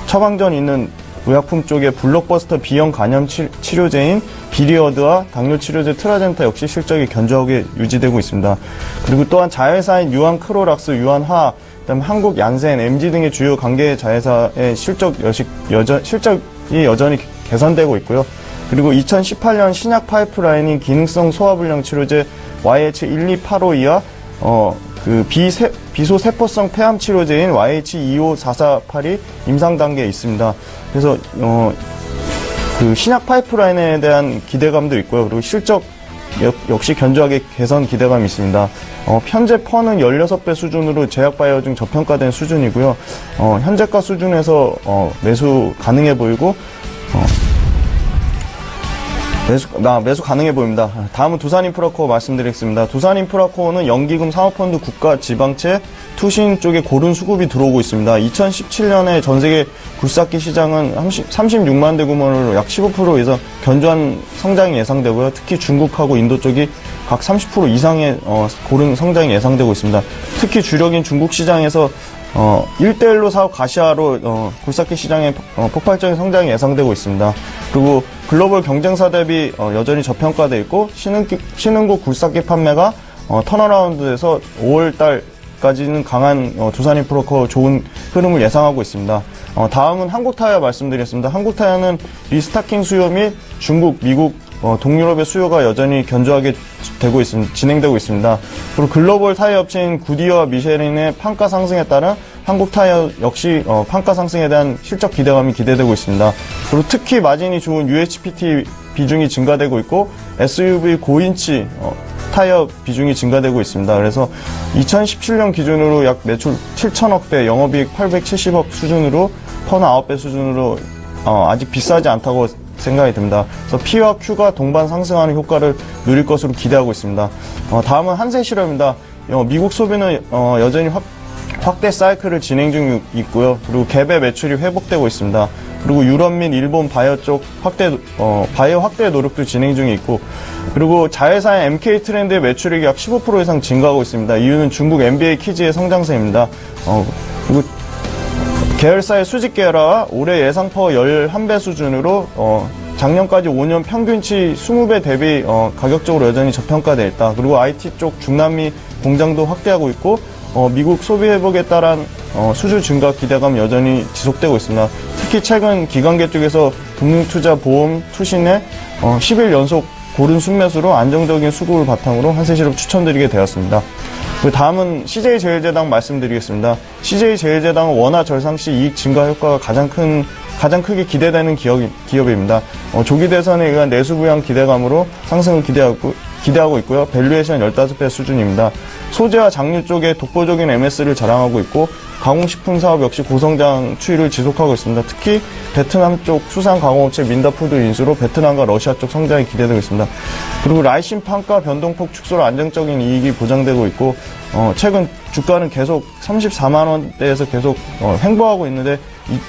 Speaker 6: 처방전이 있는 의약품 쪽에 블록버스터 B형 간염 치료제인 비리어드와 당뇨 치료제 트라젠타 역시 실적이 견조하게 유지되고 있습니다. 그리고 또한 자회사인 유한크로락스, 유한화, 그다음에 한국 얀센, MG 등의 주요 관계 자회사의 실적이 여전히 개선되고 있고요. 그리고 2018년 신약 파이프라인인 기능성 소화불량 치료제 YH12852와 그 비소세포성 폐암 치료제인 YH25448이 임상 단계에 있습니다. 그래서 그 신약 파이프라인에 대한 기대감도 있고요. 그리고 실적 역시 견조하게 개선 기대감이 있습니다. 현재 펀은 16배 수준으로 제약바이오 중 저평가된 수준이고요. 현재가 수준에서 매수 가능해 보이고 매수 가능해 보입니다. 다음은 두산인프라코어 말씀드리겠습니다. 두산인프라코어는 연기금 사모펀드 국가 지방채 투신 쪽에 고른 수급이 들어오고 있습니다. 2017년에 전세계 굴삭기 시장은 36만 대 규모로 약 15% 이상 견조한 성장이 예상되고요. 특히 중국하고 인도 쪽이 각 30% 이상의 고른 성장이 예상되고 있습니다. 특히 주력인 중국 시장에서 1대1로 사업 가시화로 굴삭기 시장의 폭발적인 성장이 예상되고 있습니다. 그리고 글로벌 경쟁사 대비 여전히 저평가되어 있고 신흥국 굴삭기 판매가 턴어라운드에서 5월달까지는 강한 두산인프라코어 좋은 흐름을 예상하고 있습니다. 다음은 한국타이어 말씀드리겠습니다. 한국타이어는 리스타킹 수요 및 중국, 미국, 동유럽의 수요가 여전히 견조하게 진행되고 있습니다. 그리고 글로벌 타이어 업체인 구디어와 미쉐린의 판가 상승에 따른 한국타이어 역시 판가 상승에 대한 실적 기대감이 기대되고 있습니다. 그리고 특히 마진이 좋은 UHPT 비중이 증가되고 있고 SUV 고인치 타이어 비중이 증가되고 있습니다. 그래서 2017년 기준으로 약 매출 7천억 배, 영업이익 870억 수준으로 펀 9배 수준으로 아직 비싸지 않다고 생각이 듭니다. 그래서 P와 Q가 동반 상승하는 효과를 누릴 것으로 기대하고 있습니다. 다음은 한세실업입니다. 미국 소비는 여전히 확대 사이클을 진행 중 있고요. 그리고 갭의 매출이 회복되고 있습니다. 그리고 유럽 및 일본 바이오 쪽 바이오 확대 노력도 진행 중에 있고, 그리고 자회사인 MK 트렌드의 매출액이 약 15% 이상 증가하고 있습니다. 이유는 중국 NBA 키즈의 성장세입니다. 그리고 계열사의 수직 계열화와 올해 예상 파워 11배 수준으로 작년까지 5년 평균치 20배 대비 가격적으로 여전히 저평가되어 있다. 그리고 IT 쪽 중남미 공장도 확대하고 있고 미국 소비 회복에 따른 수주 증가 기대감 여전히 지속되고 있습니다. 특히 최근 기관계 쪽에서 금융투자 보험 투신에 10일 연속 고른 순매수로 안정적인 수급을 바탕으로 한세실업 추천드리게 되었습니다. 다음은 CJ제일제당 말씀드리겠습니다. CJ제일제당은 원화 절상 시 이익 증가 효과가 가장 크게 기대되는 기업입니다. 조기 대선에 의한 내수 부양 기대감으로 상승을 기대하고 있고요. 밸류에이션 15배 수준입니다. 소재와 장류 쪽에 독보적인 MS를 자랑하고 있고 가공식품 사업 역시 고성장 추이를 지속하고 있습니다. 특히 베트남 쪽 수산 가공업체 민다푸드 인수로 베트남과 러시아 쪽 성장이 기대되고 있습니다. 그리고 라이신 판가 변동폭 축소로 안정적인 이익이 보장되고 있고 최근 주가는 계속 34만 원대에서 계속 횡보하고 있는데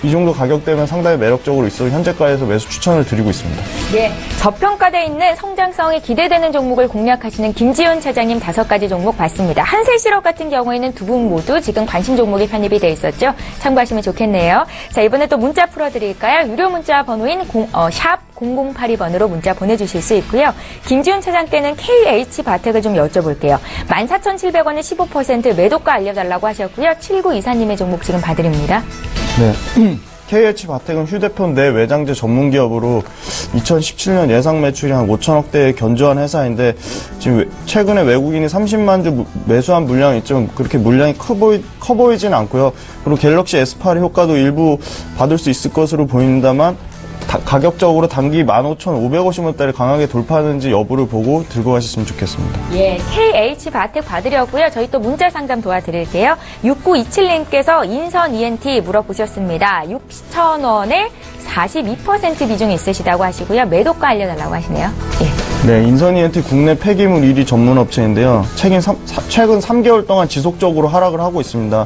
Speaker 6: 이 정도 가격대면 상당히 매력적으로 있어 현재가에서 매수 추천을 드리고 있습니다.
Speaker 1: 예, 저평가돼 있는 성장성이 기대되는 종목을 공략하시는 김지훈 차장님 5가지 종목 봤습니다. 한세실업 같은 경우에는 두 분 모두 지금 관심 종목이 편입이 돼 있었죠. 참고하시면 좋겠네요. 자, 이번에 또 문자 풀어드릴까요? 유료 문자 번호인 샵 0082번으로 문자 보내주실 수 있고요. 김지훈 차장께는 KH바텍을 좀 여쭤볼게요. 14,700원에 15% 매도가 알려달라고 하셨고요. 7924님의 종목 지금 봐드립니다.
Speaker 6: 네. KH바텍은 휴대폰 내 외장재 전문 기업으로 2017년 예상 매출이 한 5천억대에 견조한 회사인데 지금 최근에 외국인이 30만 주 매수한 물량이 있지만 그렇게 물량이 커 보이진 않고요. 그리고 갤럭시 S8의 효과도 일부 받을 수 있을 것으로 보인다만 가격적으로 단기 15,550원대를 강하게 돌파하는지 여부를 보고 들고 가셨으면 좋겠습니다.
Speaker 1: 예, KH바텍 받으려고요. 저희 또 문자 상담 도와드릴게요. 6927님께서 인선 ENT 물어보셨습니다. 6,000원에 42% 비중이 있으시다고 하시고요. 매도가 알려달라고 하시네요. 예.
Speaker 6: 네, 인선 ENT 국내 폐기물 1위 전문 업체인데요. 최근 3개월 동안 지속적으로 하락을 하고 있습니다.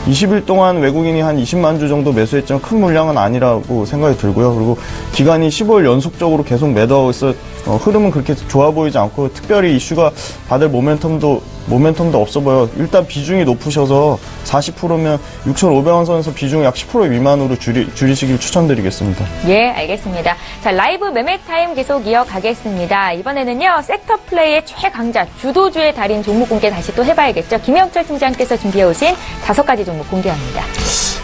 Speaker 6: 20일 동안 외국인이 한 20만 주 정도 매수했지만 큰 물량은 아니라고 생각이 들고요. 그리고 기간이 15일 연속적으로 계속 매도하고 있어 흐름은 그렇게 좋아 보이지 않고 특별히 이슈가 받을 모멘텀도 없어 보여. 일단 비중이 높으셔서 40%면 6,500원 선에서 비중이 약 10% 미만으로 줄이시길 추천드리겠습니다.
Speaker 1: 예, 알겠습니다. 자, 라이브 매매 타임 계속 이어가겠습니다. 이번에는요, 섹터 플레이의 최강자, 주도주의 달인 종목 공개 다시 또 해봐야겠죠. 김영철 팀장께서 준비해오신 5가지 종목 공개합니다.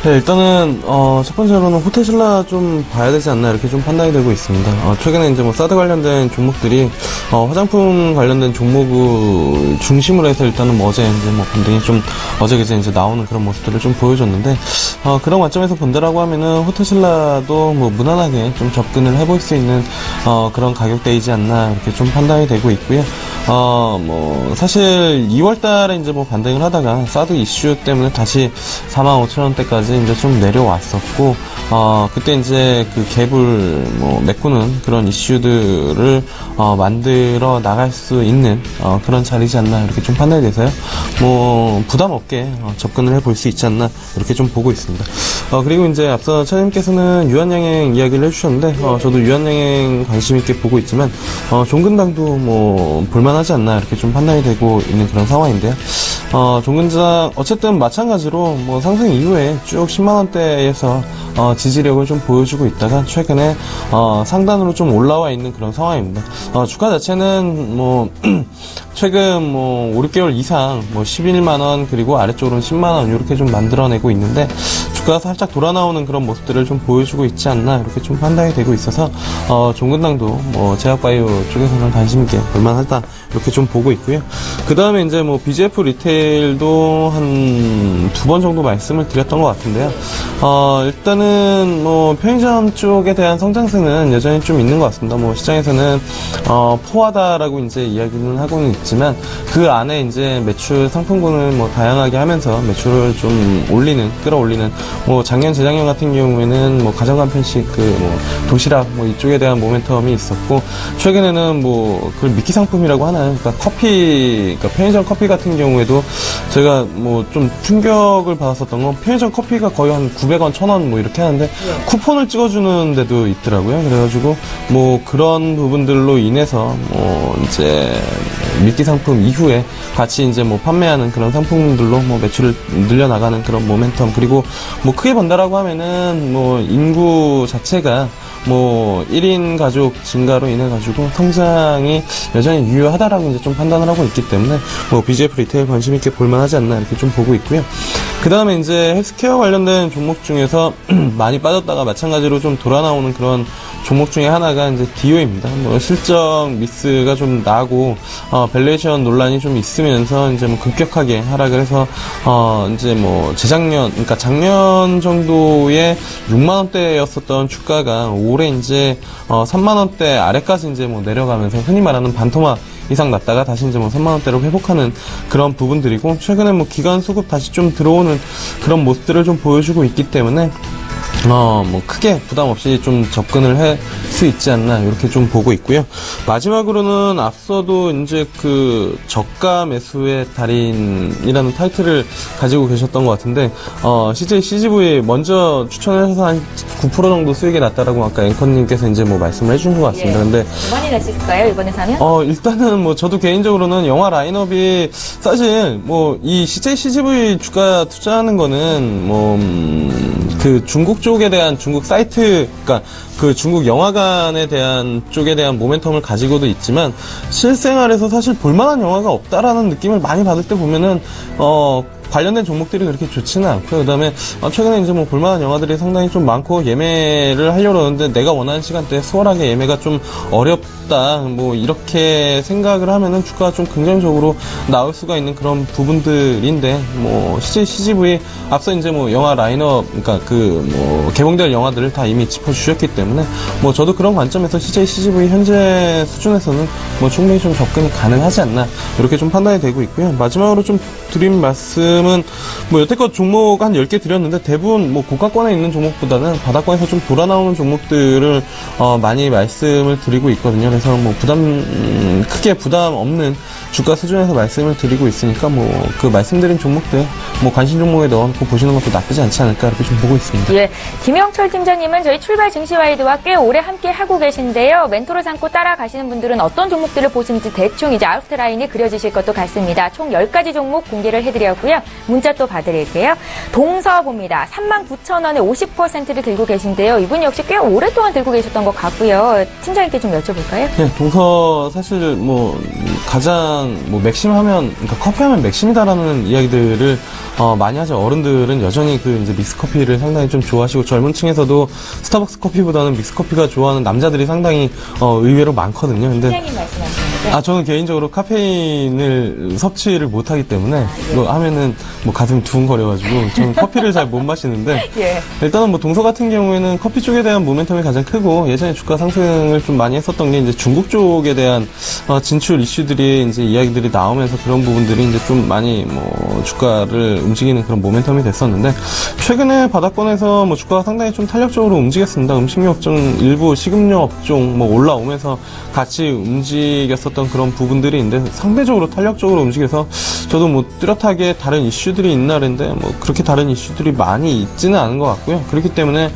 Speaker 5: 네, 일단은 첫 번째로는 호텔신라 좀 봐야 되지 않나 이렇게 좀 판단이 되고 있습니다. 최근에 이제 뭐 사드 관련된 종목들이 화장품 관련된 종목을 중심으로 해서 일단은 뭐 어제 이제 뭐 반등이 좀 어제 이제 나오는 그런 모습들을 좀 보여줬는데 그런 관점에서 본다라고 하면은 호텔신라도 뭐 무난하게 좀 접근을 해볼 수 있는 그런 가격대이지 않나 이렇게 좀 판단이 되고 있고요. 뭐 사실 2월달에 이제 뭐 반등을 하다가 사드 이슈 때문에 다시 45,000원대까지 이제 좀 내려왔었고, 그때 이제 그 갭을 뭐 메꾸는 그런 이슈들을 만들어 나갈 수 있는 그런 자리지 않나 이렇게 좀 판단이 돼서요. 뭐 부담 없게 접근을 해볼 수 있지 않나 이렇게 좀 보고 있습니다. 그리고 이제 앞서 차장님께서는 유한양행 이야기를 해주셨는데, 저도 유한양행 관심 있게 보고 있지만 종근당도 뭐 볼만하지 않나 이렇게 좀 판단이 되고 있는 그런 상황인데요. 종근당 어쨌든 마찬가지로 뭐 상승 이후에 쭉 10만원대에서 지지력을 좀 보여주고 있다가 최근에 상단으로 좀 올라와 있는 그런 상황입니다. 주가 자체는 뭐 최근 뭐 5, 6개월 이상 뭐 11만원 그리고 아래쪽으로는 10만원 이렇게 좀 만들어내고 있는데 주가가 살짝 돌아 나오는 그런 모습들을 좀 보여주고 있지 않나 이렇게 좀 판단이 되고 있어서 종근당도 뭐 제약바이오 쪽에서는 관심 있게 볼만하다 이렇게 좀 보고 있고요. 그 다음에 이제 뭐 BGF 리테일도 한 2번 정도 말씀을 드렸던 것 같은데요. 일단은 뭐 편의점 쪽에 대한 성장세는 여전히 좀 있는 것 같습니다. 뭐 시장에서는 포하다라고 이제 이야기는 하고는 있지만 그 안에 이제 매출 상품군을 뭐 다양하게 하면서 매출을 좀 끌어올리는 뭐 작년 재작년 같은 경우에는 뭐 가정간 편식 뭐 도시락 뭐 이쪽에 대한 모멘텀이 있었고 최근에는 뭐 그걸 미끼 상품이라고 하나요? 그러니까 편의점 커피 같은 경우에도 제가 뭐 좀 충격을 받았었던 건 편의점 커피가 거의 한 900원, 1000원 뭐 이렇게 하는데 쿠폰을 찍어주는 데도 있더라고요. 그래가지고 뭐 그런 부분들로 인해서 뭐 이제 미끼 상품 이후에 같이 이제 뭐 판매하는 그런 상품들로 뭐 매출을 늘려나가는 그런 모멘텀, 그리고 뭐 크게 본다라고 하면은 뭐 인구 자체가 뭐 1인 가족 증가로 인해 가지고 성장이 여전히 유효하다라고 이제 좀 판단을 하고 있기 때문에 뭐 BGF 리테일 관심 있게 볼만하지 않나 이렇게 좀 보고 있고요. 그 다음에 이제 헬스케어 관련된 종목 중에서 많이 빠졌다가 마찬가지로 좀 돌아 나오는 그런 종목 중에 하나가 이제 디오입니다. 뭐 실적 미스가 좀 나고 밸류에이션 논란이 좀 있으면서 이제 뭐 급격하게 하락을 해서 이제 뭐 재작년, 그러니까 작년 정도에 6만 원대였었던 주가가 올해 이제 3만 원대 아래까지 이제 뭐 내려가면서 흔히 말하는 반토막 이상 났다가 다시 이제 뭐 3만 원대로 회복하는 그런 부분들이고, 최근에 뭐 기관 수급 다시 좀 들어오는 그런 모습들을 좀 보여주고 있기 때문에 뭐 크게 부담 없이 좀 접근을 할 수 있지 않나 이렇게 좀 보고 있고요. 마지막으로는 앞서도 이제 그 저가 매수의 달인이라는 타이틀을 가지고 계셨던 것 같은데 CJ CGV 먼저 추천을 해서 한 9% 정도 수익이 났다라고 아까 앵커님께서 이제 뭐 말씀을 해준 것 같습니다. 근데
Speaker 1: 많이 났을까요 이번에 사면?
Speaker 5: 일단은 뭐 저도 개인적으로는 영화 라인업이 사실 뭐 이 CJ CGV 주가 투자하는 거는 뭐 그 중국 쪽에 대한 중국 사이트, 그러니까 그 중국 영화관에 대한 쪽에 대한 모멘텀을 가지고도 있지만 실생활에서 사실 볼만한 영화가 없다라는 느낌을 많이 받을 때 보면은 관련된 종목들이 그렇게 좋지는 않고요. 그 다음에 최근에 이제 뭐 볼만한 영화들이 상당히 좀 많고 예매를 하려고 하는데 내가 원하는 시간대에 수월하게 예매가 좀 어렵다, 뭐 이렇게 생각을 하면은 주가가 좀 긍정적으로 나올 수가 있는 그런 부분들인데, 뭐 CJ CGV 앞서 이제 뭐 영화 라인업, 그러니까 그 뭐 개봉될 영화들을 다 이미 짚어주셨기 때문에 뭐 저도 그런 관점에서 CJ CGV 현재 수준에서는 뭐 충분히 좀 접근이 가능하지 않나 이렇게 좀 판단이 되고 있고요. 마지막으로 좀 드린 말씀은 뭐 여태껏 종목 한 10개 드렸는데 대부분 뭐 고가권에 있는 종목보다는 바닥권에서 좀 돌아 나오는 종목들을 많이 말씀을 드리고 있거든요. 그래서 뭐 크게 부담 없는 주가 수준에서 말씀을 드리고 있으니까 뭐 그 말씀드린 종목들 뭐 관심 종목에 넣어놓고 보시는 것도 나쁘지 않지 않을까 이렇게 좀 보고 있습니다.
Speaker 1: 예, 김영철 팀장님은 저희 출발 증시와이드와 꽤 오래 함께 하고 계신데요. 멘토를 삼고 따라가시는 분들은 어떤 종목들을 보시는지 대충 이제 아웃라인이 그려지실 것도 같습니다. 총 10가지 종목 공개를 해드렸고요. 문자 또 봐드릴게요. 동서 봅니다. 39,000원에 50%를 들고 계신데요. 이분 역시 꽤 오랫동안 들고 계셨던 것 같고요. 팀장님께 좀 여쭤볼까요?
Speaker 5: 네, 동서 사실 뭐 가장 뭐 맥심하면, 그러니까 커피하면 맥심이다라는 이야기들을 많이 하죠. 어른들은 여전히 그 이제 믹스커피를 상당히 좀 좋아하시고 젊은 층에서도 스타벅스 커피보다는 믹스커피가 좋아하는 남자들이 상당히 의외로 많거든요. 근데
Speaker 1: 팀장님 말씀하시는 거죠?
Speaker 5: 저는 개인적으로 카페인을 섭취를 못하기 때문에 이거 하면은 뭐 가슴이 두근거려가지고 저는 커피를 잘 못 마시는데
Speaker 1: 예.
Speaker 5: 일단은 뭐 동서 같은 경우에는 커피 쪽에 대한 모멘텀이 가장 크고 예전에 주가 상승을 좀 많이 했었던 게 이제 중국 쪽에 대한 진출 이슈들이 이제 이야기들이 나오면서 그런 부분들이 이제 좀 많이 뭐 주가를 움직이는 그런 모멘텀이 됐었는데 최근에 바닥권에서 뭐 주가가 상당히 좀 탄력적으로 움직였습니다. 음식료 업종 일부 식음료 업종 뭐 올라오면서 같이 움직였었던 그런 부분들이 있는데 상대적으로 탄력적으로 움직여서 저도 뭐 뚜렷하게 다른 이슈들이 있나 그랬는데 뭐 그렇게 다른 이슈들이 많이 있지는 않은 것 같고요. 그렇기 때문에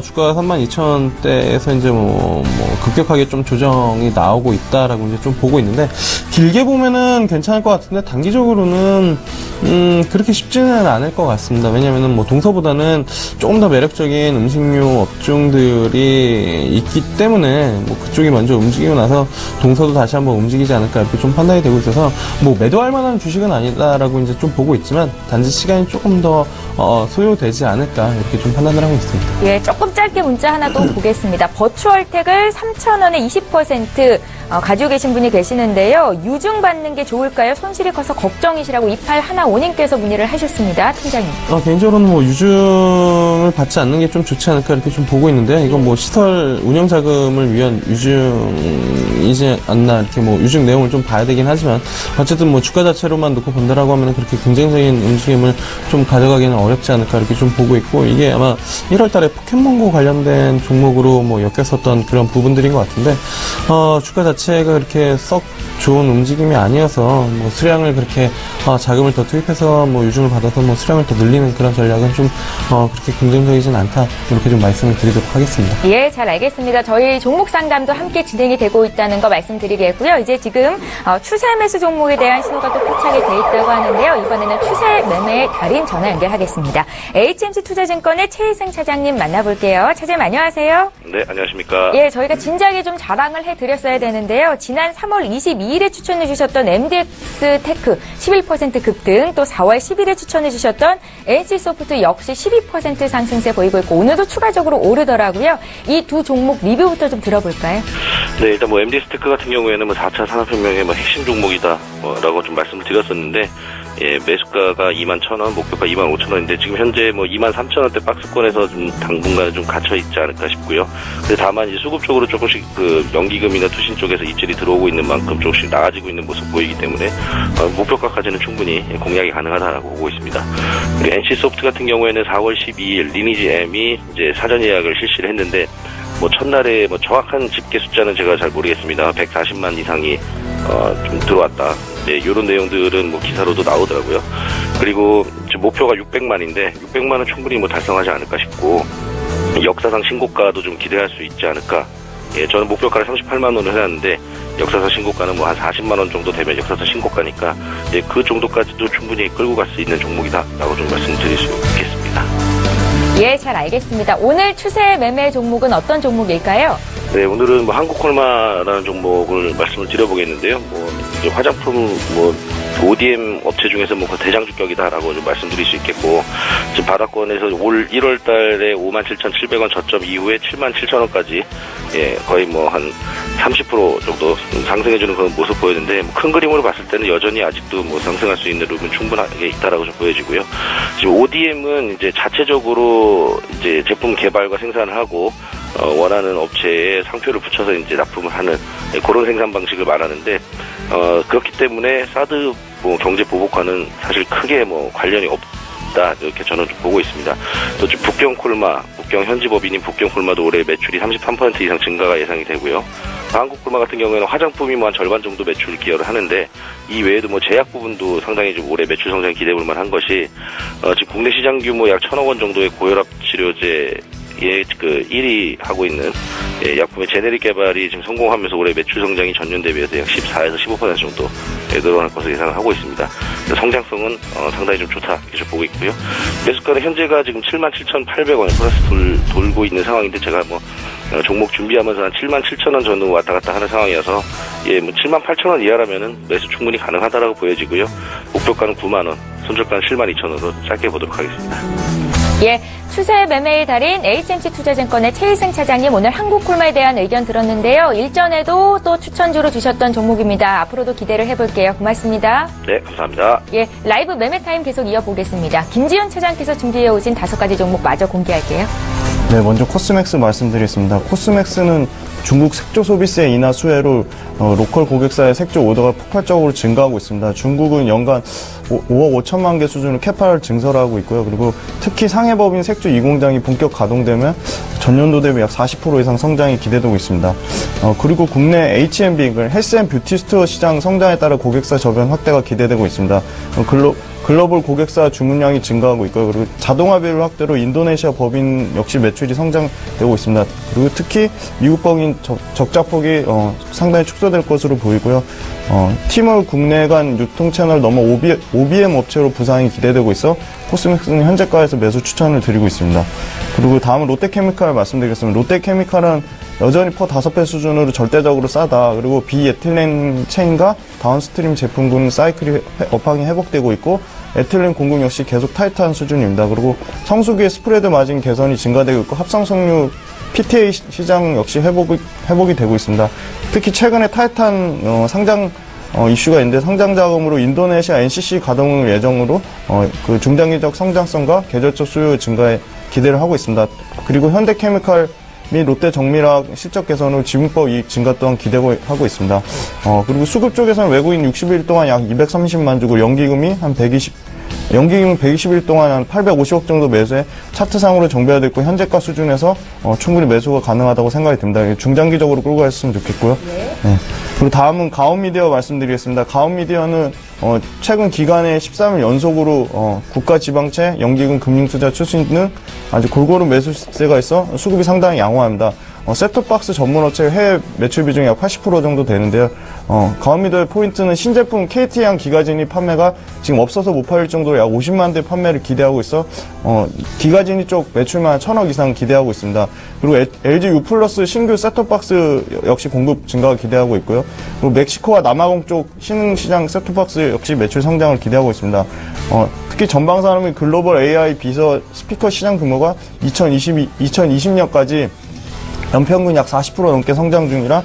Speaker 5: 주가가 32,000대에서 이제 뭐 급격하게 좀 조정이 나오고 있다라고 이제 좀 보고 있는데 길게 보면은 괜찮을 것 같은데 단기적으로는 그렇게 쉽지는 않을 것 같습니다. 왜냐면은 뭐 동서보다는 조금 더 매력적인 음식료 업종들이 있기 때문에 뭐 그쪽이 먼저 움직이고 나서 동서도 다시 한번 움직이지 않을까 이렇게 좀 판단이 되고 있어서 뭐 매도할 만한 주식은 아니다라고 이제 좀 보고 있지만 단지 시간이 조금 더 소요되지 않을까 이렇게 좀 판단을 하고 있습니다.
Speaker 1: 예, 조금 짧게 문자 하나 또 보겠습니다. 버추얼텍을 3,000원에 20% 가지고 계신 분이 계시는데요. 유증 받는 게 좋을까요? 손실이 커서 걱정이시라고 2815님께서 문의를 하셨습니다. 팀장님.
Speaker 5: 개인적으로는 뭐 유증을 받지 않는 게 좀 좋지 않을까 이렇게 좀 보고 있는데 이건 뭐 시설 운영 자금을 위한 유증이지 않나 이렇게 뭐 유증 내용을 좀 봐야 되긴 하지만 어쨌든 뭐 주가 자체로만 놓고 본다라고 하면 그렇게 긍정적인 움직임을 좀 가져가기는 어렵지 않을까 이렇게 좀 보고 있고 이게 아마 1월달에 포켓몬고 관련된 종목으로 뭐 엮였었던 그런 부분들인 것 같은데 주가 자체 자체가 그렇게 썩 좋은 움직임이 아니어서 뭐 수량을 그렇게 자금을 더 투입해서 뭐 유증을 받아서 뭐 수량을 더 늘리는 그런 전략은 좀 그렇게 긍정적이진 않다 이렇게 좀 말씀을 드리도록 하겠습니다.
Speaker 1: 예, 잘 알겠습니다. 저희 종목 상담도 함께 진행이 되고 있다는 거 말씀드리겠고요. 이제 지금 추세 매수 종목에 대한 신호가 또 포착이 돼 있다고 하는데요. 이번에는 추세 매매의 달인 전화 연결하겠습니다. HMC 투자증권의 최희승 차장님 만나볼게요. 차장님 안녕하세요.
Speaker 8: 네, 안녕하십니까.
Speaker 1: 예, 저희가 진작에 좀 자랑을 해드렸어야 되는데요. 지난 3월 22일에 추천해 주셨던 MDX 테크 11% 급등, 또 4월 10일에 추천해 주셨던 NC소프트 역시 12% 상승세 보이고 있고 오늘도 추가적으로 오르더라고요. 이 두 종목 리뷰부터 좀 들어볼까요?
Speaker 8: 네, 일단 뭐 MDX 테크 같은 경우에는 뭐 4차 산업혁명의 뭐 핵심 종목이다 라고 좀 말씀을 드렸었는데, 예, 매수가가 21,000원, 목표가 25,000원인데 지금 현재 뭐 23,000원대 박스권에서 좀 당분간은 좀 갇혀 있지 않을까 싶고요. 근데 다만 이제 수급적으로 조금씩 그 연기금이나 투신 쪽에서 입질이 들어오고 있는 만큼 조금씩 나아지고 있는 모습 보이기 때문에 목표가까지는 충분히 공략이 가능하다고 보고 있습니다. 그리고 NC소프트 같은 경우에는 4월 12일 리니지 M이 이제 사전 예약을 실시를 했는데 뭐 첫날에 뭐 정확한 집계 숫자는 제가 잘 모르겠습니다. 140만 이상이 좀 들어왔다. 네, 이런 내용들은 뭐 기사로도 나오더라고요. 그리고 지금 목표가 600만인데 600만은 충분히 뭐 달성하지 않을까 싶고 역사상 신고가도 좀 기대할 수 있지 않을까. 예, 저는 목표가를 38만 원을 해놨는데 역사상 신고가는 뭐 한 40만 원 정도 되면 역사상 신고가니까 예, 그 정도까지도 충분히 끌고 갈 수 있는 종목이다라고 좀 말씀드릴 수 있겠습니다.
Speaker 1: 예, 잘 알겠습니다. 오늘 추세 매매 종목은 어떤 종목일까요?
Speaker 8: 네, 오늘은 뭐 한국콜마라는 종목을 말씀을 드려보겠는데요. 뭐 이제 화장품 뭐 ODM 업체 중에서 뭐 대장주격이다라고 좀 말씀드릴 수 있겠고, 지금 바닥권에서 올 1월 달에 57,700원 저점 이후에 77,000원까지 예, 거의 뭐 한 30% 정도 상승해주는 그런 모습 보였는데, 뭐 큰 그림으로 봤을 때는 여전히 아직도 뭐 상승할 수 있는 룸은 충분하게 있다라고 좀 보여지고요. 지금 ODM은 이제 자체적으로 이제 제품 개발과 생산을 하고 원하는 업체에 상표를 붙여서 이제 납품을 하는 그런 생산 방식을 말하는데, 그렇기 때문에 사드 뭐 경제 보복과는 사실 크게 뭐 관련이 없다 이렇게 저는 좀 보고 있습니다. 또 북경 콜마, 북경 현지 법인인 북경 콜마도 올해 매출이 33% 이상 증가가 예상이 되고요. 한국 콜마 같은 경우에는 화장품이 뭐 한 절반 정도 매출 기여를 하는데, 이 외에도 뭐 제약 부분도 상당히 좀 올해 매출 성장이 기대해볼 만한 것이, 지금 국내 시장 규모 약 1,000억 원 정도의 고혈압 치료제 그 1위 하고 있는 약품의 제네릭 개발이 지금 성공하면서 올해 매출 성장이 전년 대비해서 약 14에서 15% 정도 늘어날 것으로 예상을 하고 있습니다. 성장성은 상당히 좀 좋다 이렇게 보고 있고요. 매수가는 현재가 지금 77,800원 플러스 돌고 있는 상황인데, 제가 뭐 종목 준비하면서 한 77,000원 전후 왔다 갔다 하는 상황이어서 예, 뭐 78,000원 이하라면은 매수 충분히 가능하다라고 보여지고요. 목표가는 9만 원, 손절가는 72,000원으로 짧게 보도록 하겠습니다.
Speaker 1: 예, 추세 매매의 달인 HMC 투자증권의 최희승 차장님, 오늘 한국콜마에 대한 의견 들었는데요. 일전에도 또 추천주로 주셨던 종목입니다. 앞으로도 기대를 해볼게요. 고맙습니다.
Speaker 8: 네, 감사합니다.
Speaker 1: 예, 라이브 매매 타임 계속 이어보겠습니다. 김지훈 차장께서 준비해오신 5가지 종목 마저 공개할게요.
Speaker 6: 네, 먼저 코스맥스 말씀드리겠습니다. 코스맥스는 중국 색조 소비세 인하 수혜로 로컬 고객사의 색조 오더가 폭발적으로 증가하고 있습니다. 중국은 연간 5억 5천만 개 수준으로 캐파를 증설하고 있고요. 그리고 특히 상해법인 색조 2공장이 본격 가동되면 전년도 대비 약 40% 이상 성장이 기대되고 있습니다. 그리고 국내 H&B, 헬스앤뷰티 스토어 시장 성장에 따라 고객사 저변 확대가 기대되고 있습니다. 글로벌 고객사 주문량이 증가하고 있고요. 그리고 자동화 비율 확대로 인도네시아 법인 역시 매출이 성장되고 있습니다. 그리고 특히 미국 법인 적자폭이 상당히 축소될 것으로 보이고요. 티몰 국내 간 유통 채널 넘어 OBM 업체로 부상이 기대되고 있어 코스맥스는 현재가에서 매수 추천을 드리고 있습니다. 그리고 다음은 롯데케미칼 말씀드리겠습니다. 롯데케미칼은 여전히 퍼 5배 수준으로 절대적으로 싸다. 그리고 비에틸렌 체인과 다운스트림 제품군 사이클이 업황이 회복되고 있고, 에틸렌 공급 역시 계속 타이트한 수준입니다. 그리고 성수기의 스프레드 마진 개선이 증가되고 있고, 합성석유 PTA 시장 역시 회복이 되고 있습니다. 특히 최근에 타이트한 상장 이슈가 있는데, 상장 자금으로 인도네시아 NCC 가동을 예정으로 그 중장기적 성장성과 계절적 수요 증가에 기대를 하고 있습니다. 그리고 현대케미칼 및 롯데정밀화학 실적 개선으로 지분법 이익 증가 또한 기대하고 있습니다. 그리고 수급 쪽에서는 외국인 60일 동안 약 230만 주고 연기금이 120일 동안 한 850억 정도 매수해 차트상으로 정배가 됐고, 현재가 수준에서 충분히 매수가 가능하다고 생각이 듭니다. 중장기적으로 끌고 갔으면 좋겠고요. 네. 그리고 다음은 가온미디어 말씀드리겠습니다. 가온미디어는 최근 기간에 13일 연속으로 국가지방채, 연기금, 금융투자 출신 등 아주 골고루 매수세가 있어 수급이 상당히 양호합니다. 셋톱박스 전문업체 해외 매출 비중이 약 80% 정도 되는데요. 가온미디어의 포인트는 신제품 KT양 기가진이 판매가 지금 없어서 못 팔릴 정도로 약 50만 대 판매를 기대하고 있어 기가진이 쪽 매출만 1,000억 이상 기대하고 있습니다. 그리고 LG U 플러스 신규 셋톱박스 역시 공급 증가가 기대하고 있고요. 그리고 멕시코와 남아공 쪽 신흥시장 셋톱박스 역시 매출 성장을 기대하고 있습니다. 특히 전방산업의 글로벌 AI 비서 스피커 시장 규모가 2020년까지 연평균 약 40% 넘게 성장 중이라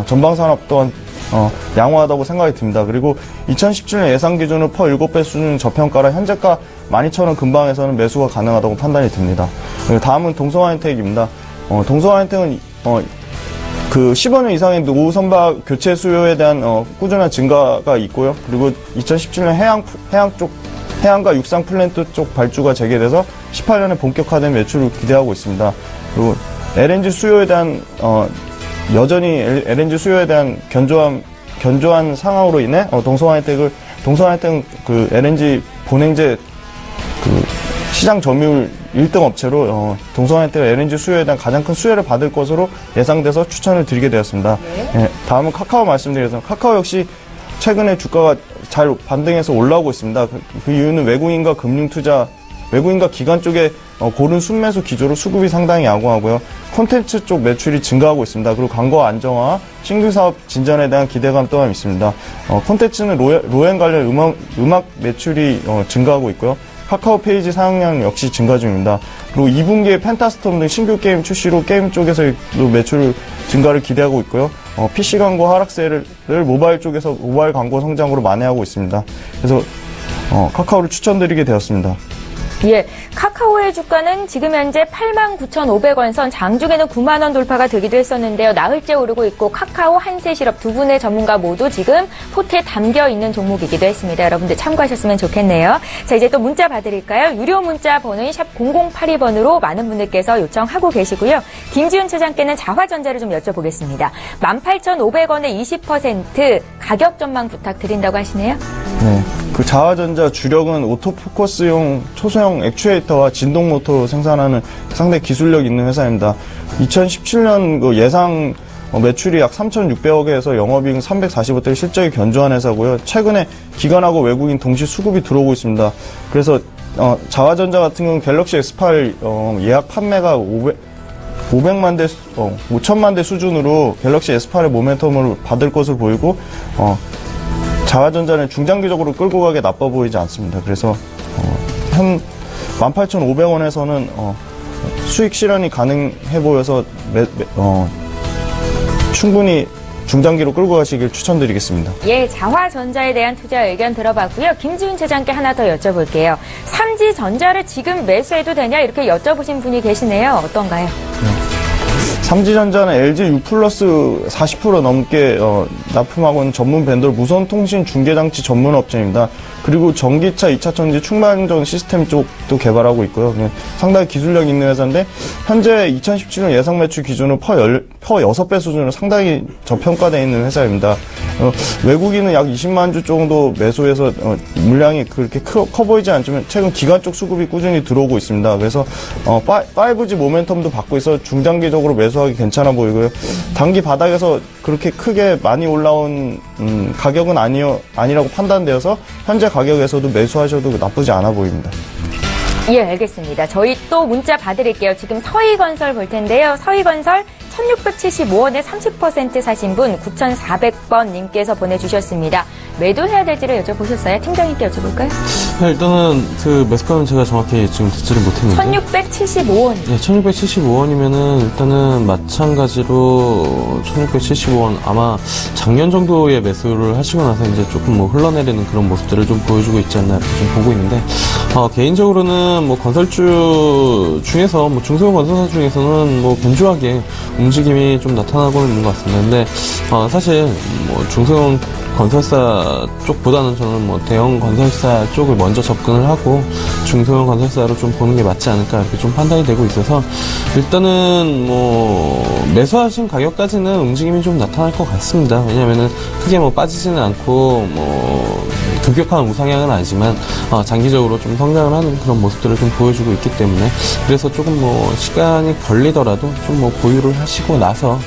Speaker 6: 전방산업 또한 양호하다고 생각이 듭니다. 그리고 2017년 예상 기준으로 퍼 7배 수준 저평가라 현재가 12,000원 근방에서는 매수가 가능하다고 판단이 듭니다. 다음은 동성화인텍입니다. 동성화인텍은 그 15년 이상의 노후 선박 교체 수요에 대한 꾸준한 증가가 있고요. 그리고 2017년 해양과 육상 플랜트 쪽 발주가 재개돼서 18년에 본격화된 매출을 기대하고 있습니다. 그리고 LNG 수요에 대한 여전히 LNG 수요에 대한 견조한 상황으로 인해 동성화인텍은 그 LNG 본행제 그 시장 점유율 1등 업체로 동성화인텍 LNG 수요에 대한 가장 큰 수혜를 받을 것으로 예상돼서 추천을 드리게 되었습니다. 네, 다음은 카카오 말씀드리겠습니다. 카카오 역시 최근에 주가가 잘 반등해서 올라오고 있습니다. 그 이유는 외국인과 기관 쪽에 고른 순매수 기조로 수급이 상당히 양호하고요. 콘텐츠 쪽 매출이 증가하고 있습니다. 그리고 광고 안정화와 신규 사업 진전에 대한 기대감 또한 있습니다. 콘텐츠는 로엔 관련 음악 매출이 증가하고 있고요. 카카오 페이지 사용량 역시 증가 중입니다. 그리고 2분기에 펜타스톰 등 신규 게임 출시로 게임 쪽에서도 매출 증가를 기대하고 있고요. PC 광고 하락세를 모바일 쪽에서 모바일 광고 성장으로 만회하고 있습니다. 그래서 카카오를 추천드리게 되었습니다.
Speaker 1: 예, 카카오의 주가는 지금 현재 89,500원 선, 장중에는 9만 원 돌파가 되기도 했었는데요. 나흘째 오르고 있고 카카오, 한세실업 두 분의 전문가 모두 지금 포트에 담겨 있는 종목이기도 했습니다. 여러분들 참고하셨으면 좋겠네요. 자, 이제 또 문자 봐드릴까요? 유료 문자 번호인 샵 0082번으로 많은 분들께서 요청하고 계시고요. 김지훈 차장께는 자화전자를 좀 여쭤보겠습니다. 18,500원에 20% 가격 전망 부탁드린다고 하시네요.
Speaker 6: 네. 그 자화전자 주력은 오토포커스용 초소형 액추에이터와 진동 모터로 생산하는 상당히 기술력 있는 회사입니다. 2017년 그 예상 매출이 약 3,600억에서 영업이익 345대 실적이 견조한 회사고요. 최근에 기관하고 외국인 동시 수급이 들어오고 있습니다. 그래서 자화전자 같은 경우는 갤럭시 S8 예약 판매가 5천만 대 수준으로 갤럭시 S8의 모멘텀을 받을 것으로 보이고 자화전자는 중장기적으로 끌고 가기 나빠 보이지 않습니다. 그래서 한 18,500원에서는 수익 실현이 가능해 보여서 충분히 중장기로 끌고 가시길 추천드리겠습니다.
Speaker 1: 예, 자화전자에 대한 투자 의견 들어봤고요. 김지훈 차장께 하나 더 여쭤볼게요. 삼지전자를 지금 매수해도 되냐 이렇게 여쭤보신 분이 계시네요. 어떤가요?
Speaker 6: 삼지전자는 LG U 플러스 40% 넘게 납품하고 있는 전문 벤더 무선통신 중계장치 전문 업체입니다. 그리고 전기차 2차 전지 충만전 시스템 쪽도 개발하고 있고요. 상당히 기술력 있는 회사인데 현재 2017년 예상 매출 기준으로 퍼 6배 수준으로 상당히 저평가되어 있는 회사입니다. 외국인은 약 20만 주 정도 매수해서 물량이 그렇게 커 보이지 않지만 최근 기관 쪽 수급이 꾸준히 들어오고 있습니다. 그래서 5G 모멘텀도 받고 있어 중장기적으로 매수하기 괜찮아 보이고요. 단기 바닥에서 그렇게 크게 많이 올라온 가격은 아니라고 판단되어서 현재 가격에서도 매수하셔도 나쁘지 않아 보입니다.
Speaker 1: 예, 알겠습니다. 저희 또 문자 봐드릴게요. 지금 서희건설 볼 텐데요. 서희건설 1,675원에 30% 사신 분 9,400번 님께서 보내주셨습니다. 매도해야 될지를 여쭤보셨어요? 팀장님께 여쭤볼까요?
Speaker 5: 네, 일단은 그 매수가는 제가 정확히 지금 듣지를 못했는데
Speaker 1: 1,675원.
Speaker 5: 네, 1,675원이면은 일단은 마찬가지로 1,675원 아마 작년 정도의 매수를 하시고 나서 이제 조금 뭐 흘러내리는 그런 모습들을 좀 보여주고 있지 않나 이렇게 좀 보고 있는데 개인적으로는 뭐 건설주 중에서 뭐 중소형 건설사 중에서는 뭐 견조하게 움직임이 좀 나타나고 있는 것 같습니다. 근데 사실 뭐 중소형 건설사 건설사 쪽보다는 저는 뭐 대형 건설사 쪽을 먼저 접근을 하고 중소형 건설사로 좀 보는 게 맞지 않을까 이렇게 좀 판단이 되고 있어서 일단은 뭐 매수하신 가격까지는 움직임이 좀 나타날 것 같습니다. 왜냐면은 크게 뭐 빠지지는 않고 뭐 급격한 우상향은 아니지만 장기적으로 좀 성장을 하는 그런 모습들을 좀 보여주고 있기 때문에 그래서 조금 뭐 시간이 걸리더라도 좀 뭐 보유를 하시고 나서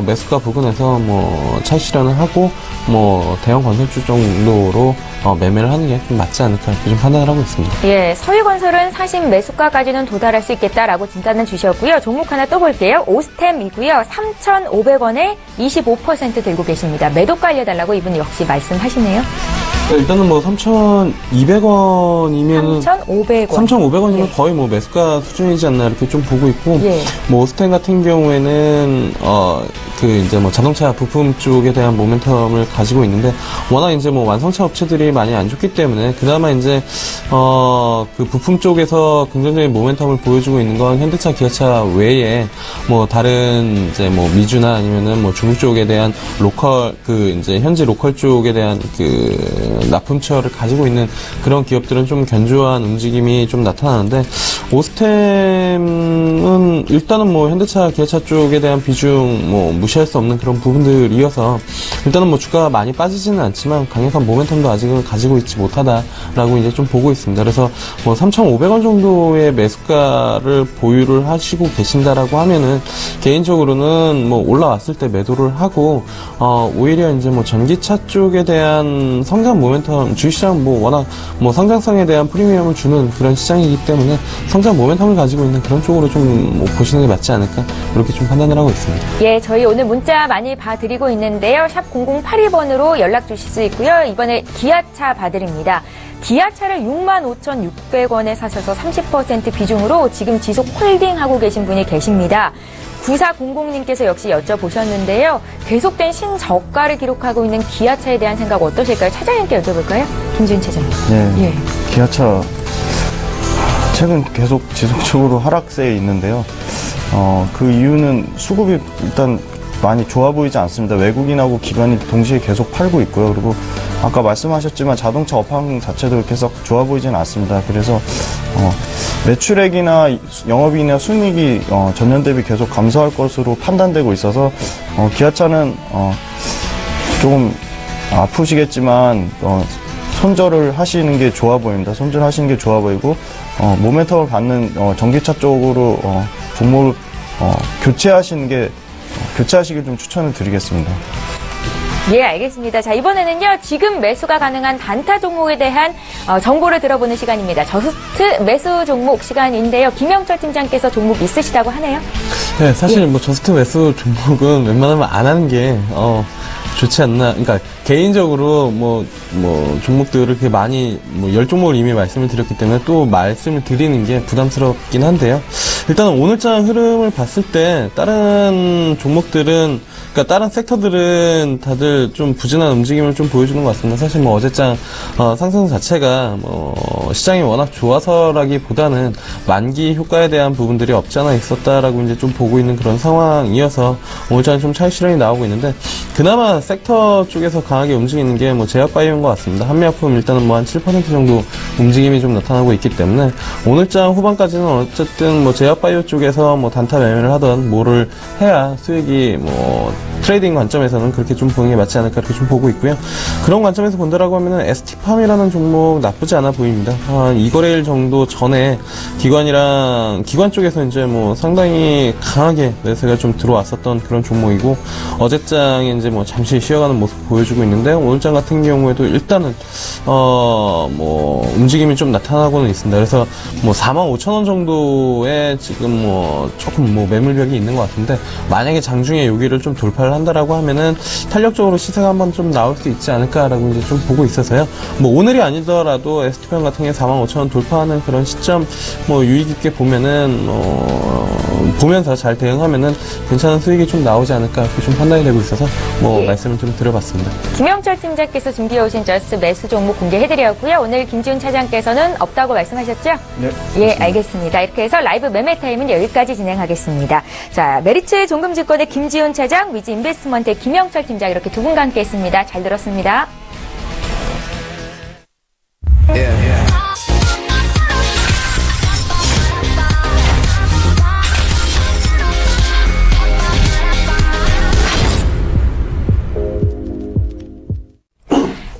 Speaker 5: 매수가 부근에서 뭐 차익 실현을 하고 뭐 대형 건설주 정도로 매매를 하는 게 좀 맞지 않을까 이렇게 좀 판단을 하고 있습니다.
Speaker 1: 예, 서희건설은 사실 매수가까지는 도달할 수 있겠다라고 진단을 주셨고요. 종목 하나 또 볼게요. 오스템이고요. 3,500원에 25% 들고 계십니다. 매도가 알려달라고 이분 역시 말씀하시네요.
Speaker 5: 일단은 뭐 3,200원이면
Speaker 1: 3,500원.
Speaker 5: 3,500원이면
Speaker 1: 예.
Speaker 5: 거의 뭐 매수가 수준이지 않나 이렇게 좀 보고 있고
Speaker 1: 예.
Speaker 5: 뭐 오스템 같은 경우에는 그 이제 뭐 자동차 부품 쪽에 대한 모멘텀을 가지고 있는데 워낙 이제 뭐 완성차 업체들이 많이 안 좋기 때문에 그나마 이제 그 부품 쪽에서 긍정적인 모멘텀을 보여주고 있는 건 현대차, 기아차 외에 뭐 다른 이제 뭐 미주나 아니면은 뭐 중국 쪽에 대한 로컬 그 이제 현지 로컬 쪽에 대한 그 납품처를 가지고 있는 그런 기업들은 좀 견조한 움직임이 좀 나타나는데 오스템은 일단은 뭐 현대차, 기아차 쪽에 대한 비중 뭐 무시할 수 없는 그런 부분들이어서 일단은 뭐 주가가 많이 빠지지는 않지만 강력한 모멘텀도 아직은 가지고 있지 못하다라고 이제 좀 보고 있습니다. 그래서 뭐 3,500원 정도의 매수가를 보유를 하시고 계신다라고 하면은 개인적으로는 뭐 올라왔을 때 매도를 하고 오히려 이제 뭐 전기차 쪽에 대한 성장 모멘텀 주식시장 뭐 워낙 뭐 성장성에 대한 프리미엄을 주는 그런 시장이기 때문에 성장 모멘텀을 가지고 있는 그런 쪽으로 좀 뭐 보시는 게 맞지 않을까 이렇게 좀 판단을 하고 있습니다.
Speaker 1: 예, 저희 오늘 문자 많이 봐드리고 있는데요. 샵 0082번으로 연락 주실 수 있고요. 이번에 기아차 봐드립니다. 기아차를 65,600원에 사셔서 30% 비중으로 지금 지속 홀딩하고 계신 분이 계십니다. 9400님께서 역시 여쭤보셨는데요. 계속된 신저가를 기록하고 있는 기아차에 대한 생각 어떠실까요? 차장님께 여쭤볼까요? 김지훈 차장님.
Speaker 6: 네,
Speaker 1: 예.
Speaker 6: 기아차 최근 계속 지속적으로 하락세에 있는데요. 그 이유는 수급이 일단 많이 좋아 보이지 않습니다. 외국인하고 기관이 동시에 계속 팔고 있고요. 그리고 아까 말씀하셨지만 자동차 업황 자체도 계속 좋아 보이지는 않습니다. 그래서 매출액이나 영업이익이나 순이익이 전년 대비 계속 감소할 것으로 판단되고 있어서 기아차는 조금 아프시겠지만 손절을 하시는 게 좋아 보입니다. 손절하시는 게 좋아 보이고 모멘텀을 받는 전기차 쪽으로 종목을 교체하시길 좀 추천을 드리겠습니다.
Speaker 1: 예, 알겠습니다. 자, 이번에는요, 지금 매수가 가능한 단타 종목에 대한 정보를 들어보는 시간입니다. 저스트 매수 종목 시간인데요. 김영철 팀장께서 종목 있으시다고 하네요.
Speaker 5: 네, 사실 뭐 저스트 매수 종목은 웬만하면 안 하는 게 좋지 않나. 그러니까 개인적으로 뭐 종목들을 그렇게 많이 10종목을 이미 말씀을 드렸기 때문에 또 말씀을 드리는 게 부담스럽긴 한데요. 일단은 오늘장 흐름을 봤을 때 다른 종목들은 그러니까 다른 섹터들은 다들 좀 부진한 움직임을 좀 보여주는 것 같습니다. 사실 뭐 어제장 상승 자체가 시장이 워낙 좋아서라기보다는 만기 효과에 대한 부분들이 없지 않아 있었다라고 이제 좀 보고 있는 그런 상황이어서 오늘장 좀 차익 실현이 나오고 있는데 그나마 섹터 쪽에서 강하게 움직이는 게 뭐 제약바이오인 것 같습니다. 한미약품 일단은 뭐 한 7% 정도 움직임이 좀 나타나고 있기 때문에 오늘장 후반까지는 어쨌든 뭐 제약바이오 쪽에서 뭐 단타 매매를 하던 뭐를 해야 수익이 트레이딩 관점에서는 그렇게 좀 보는 게 맞지 않을까 이렇게 좀 보고 있고요. 그런 관점에서 본다라고 하면은 ST팜이라는 종목 나쁘지 않아 보입니다. 한 2거래일 정도 전에 기관 쪽에서 이제 뭐 상당히 강하게 매수가 좀 들어왔었던 그런 종목이고 어제장에 이제 뭐 잠시 쉬어가는 모습 보여주고 있는데 오늘장 같은 경우에도 일단은 움직임이 좀 나타나고는 있습니다. 그래서 뭐 45,000원 정도에 지금 조금 매물벽이 있는 것 같은데 만약에 장중에 여기를 좀 돌파를 한다라고 하면은 탄력적으로 시세가 한번 좀 나올 수 있지 않을까라고 이제 좀 보고 있어서요. 오늘이 아니더라도 ST팜 같은 게 45,000원 돌파하는 그런 시점 유의 깊게 보면은 보면서 잘 대응하면은 괜찮은 수익이 좀 나오지 않을까 이렇게 좀 판단이 되고 있어서 말씀을 좀 드려봤습니다.
Speaker 1: 김영철 팀장께서 준비해 오신 저스트 매수 종목 공개해드렸고요. 오늘 김지훈 차장께서는 없다고 말씀하셨죠?
Speaker 6: 네.
Speaker 1: 예, 알겠습니다. 이렇게 해서 라이브 매매 타임은 여기까지 진행하겠습니다. 자, 메리츠 종금증권의 김지훈 차장, 위즈인베스트먼트의 김영철 팀장 이렇게 두 분과 함께 했습니다. 잘 들었습니다.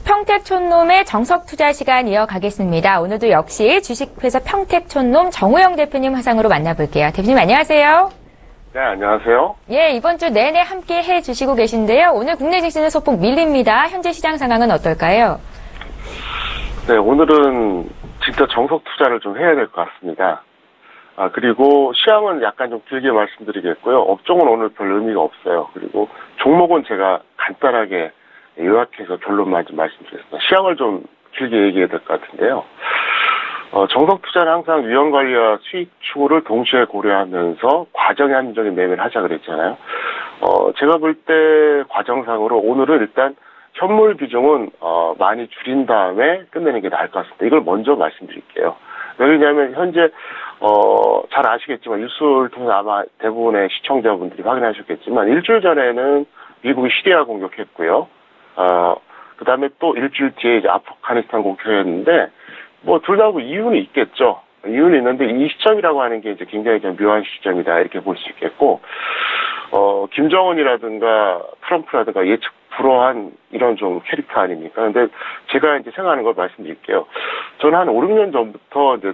Speaker 1: 평택촌놈의 정석투자 시간 이어가겠습니다. 오늘도 역시 주식회사 평택촌놈 정우영 대표님 화상으로 만나볼게요. 대표님 안녕하세요.
Speaker 9: 네, 안녕하세요.
Speaker 1: 예, 이번 주 내내 함께 해주시고 계신데요. 오늘 국내 증시는 소폭 밀립니다. 현재 시장 상황은 어떨까요?
Speaker 9: 네, 오늘은 진짜 정석 투자를 좀 해야 될 것 같습니다. 그리고 시황은 약간 좀 길게 말씀드리겠고요. 업종은 오늘 별 의미가 없어요. 그리고 종목은 제가 간단하게 요약해서 결론만 좀 말씀드리겠습니다. 시황을 좀 길게 얘기해야 될 것 같은데요. 정석 투자는 항상 위험 관리와 수익 추구를 동시에 고려하면서 과정에 한정적인 매매를 하자 그랬잖아요. 제가 볼 때 과정상으로 오늘은 일단 현물 비중은 많이 줄인 다음에 끝내는 게 나을 것 같습니다. 이걸 먼저 말씀드릴게요. 왜냐하면 현재 잘 아시겠지만 뉴스를 통해서 아마 대부분의 시청자분들이 확인하셨겠지만 일주일 전에는 미국이 시리아 공격했고요. 그 다음에 또 일주일 뒤에 이제 아프가니스탄 공격했는데 뭐 둘 다 이유는 있겠죠. 이유는 있는데 이 시점이라고 하는 게 이제 굉장히 좀 묘한 시점이다 이렇게 볼 수 있겠고 김정은이라든가 트럼프라든가 예측 불허한 이런 좀 캐릭터 아닙니까? 근데 제가 이제 생각하는 걸 말씀드릴게요. 저는 한 5, 6년 전부터 이제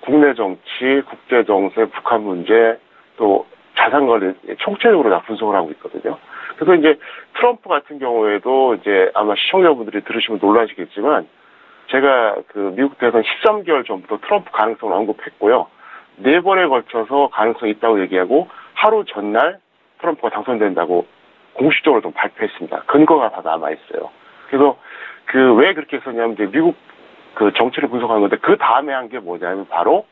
Speaker 9: 국내 정치, 국제 정세, 북한 문제 또 자산 관리 총체적으로 다 분석을 하고 있거든요. 그래서 이제 트럼프 같은 경우에도 이제 아마 시청자분들이 들으시면 놀라시겠지만 제가 그 미국 대선 13개월 전부터 트럼프 가능성을 언급했고요. 4번에 걸쳐서 가능성이 있다고 얘기하고 하루 전날 트럼프가 당선된다고 공식적으로 좀 발표했습니다. 근거가 다 남아있어요. 그래서 왜 그렇게 했었냐면 이제 미국 그 정치를 분석한 건데 그 다음에 한 게 뭐냐면 바로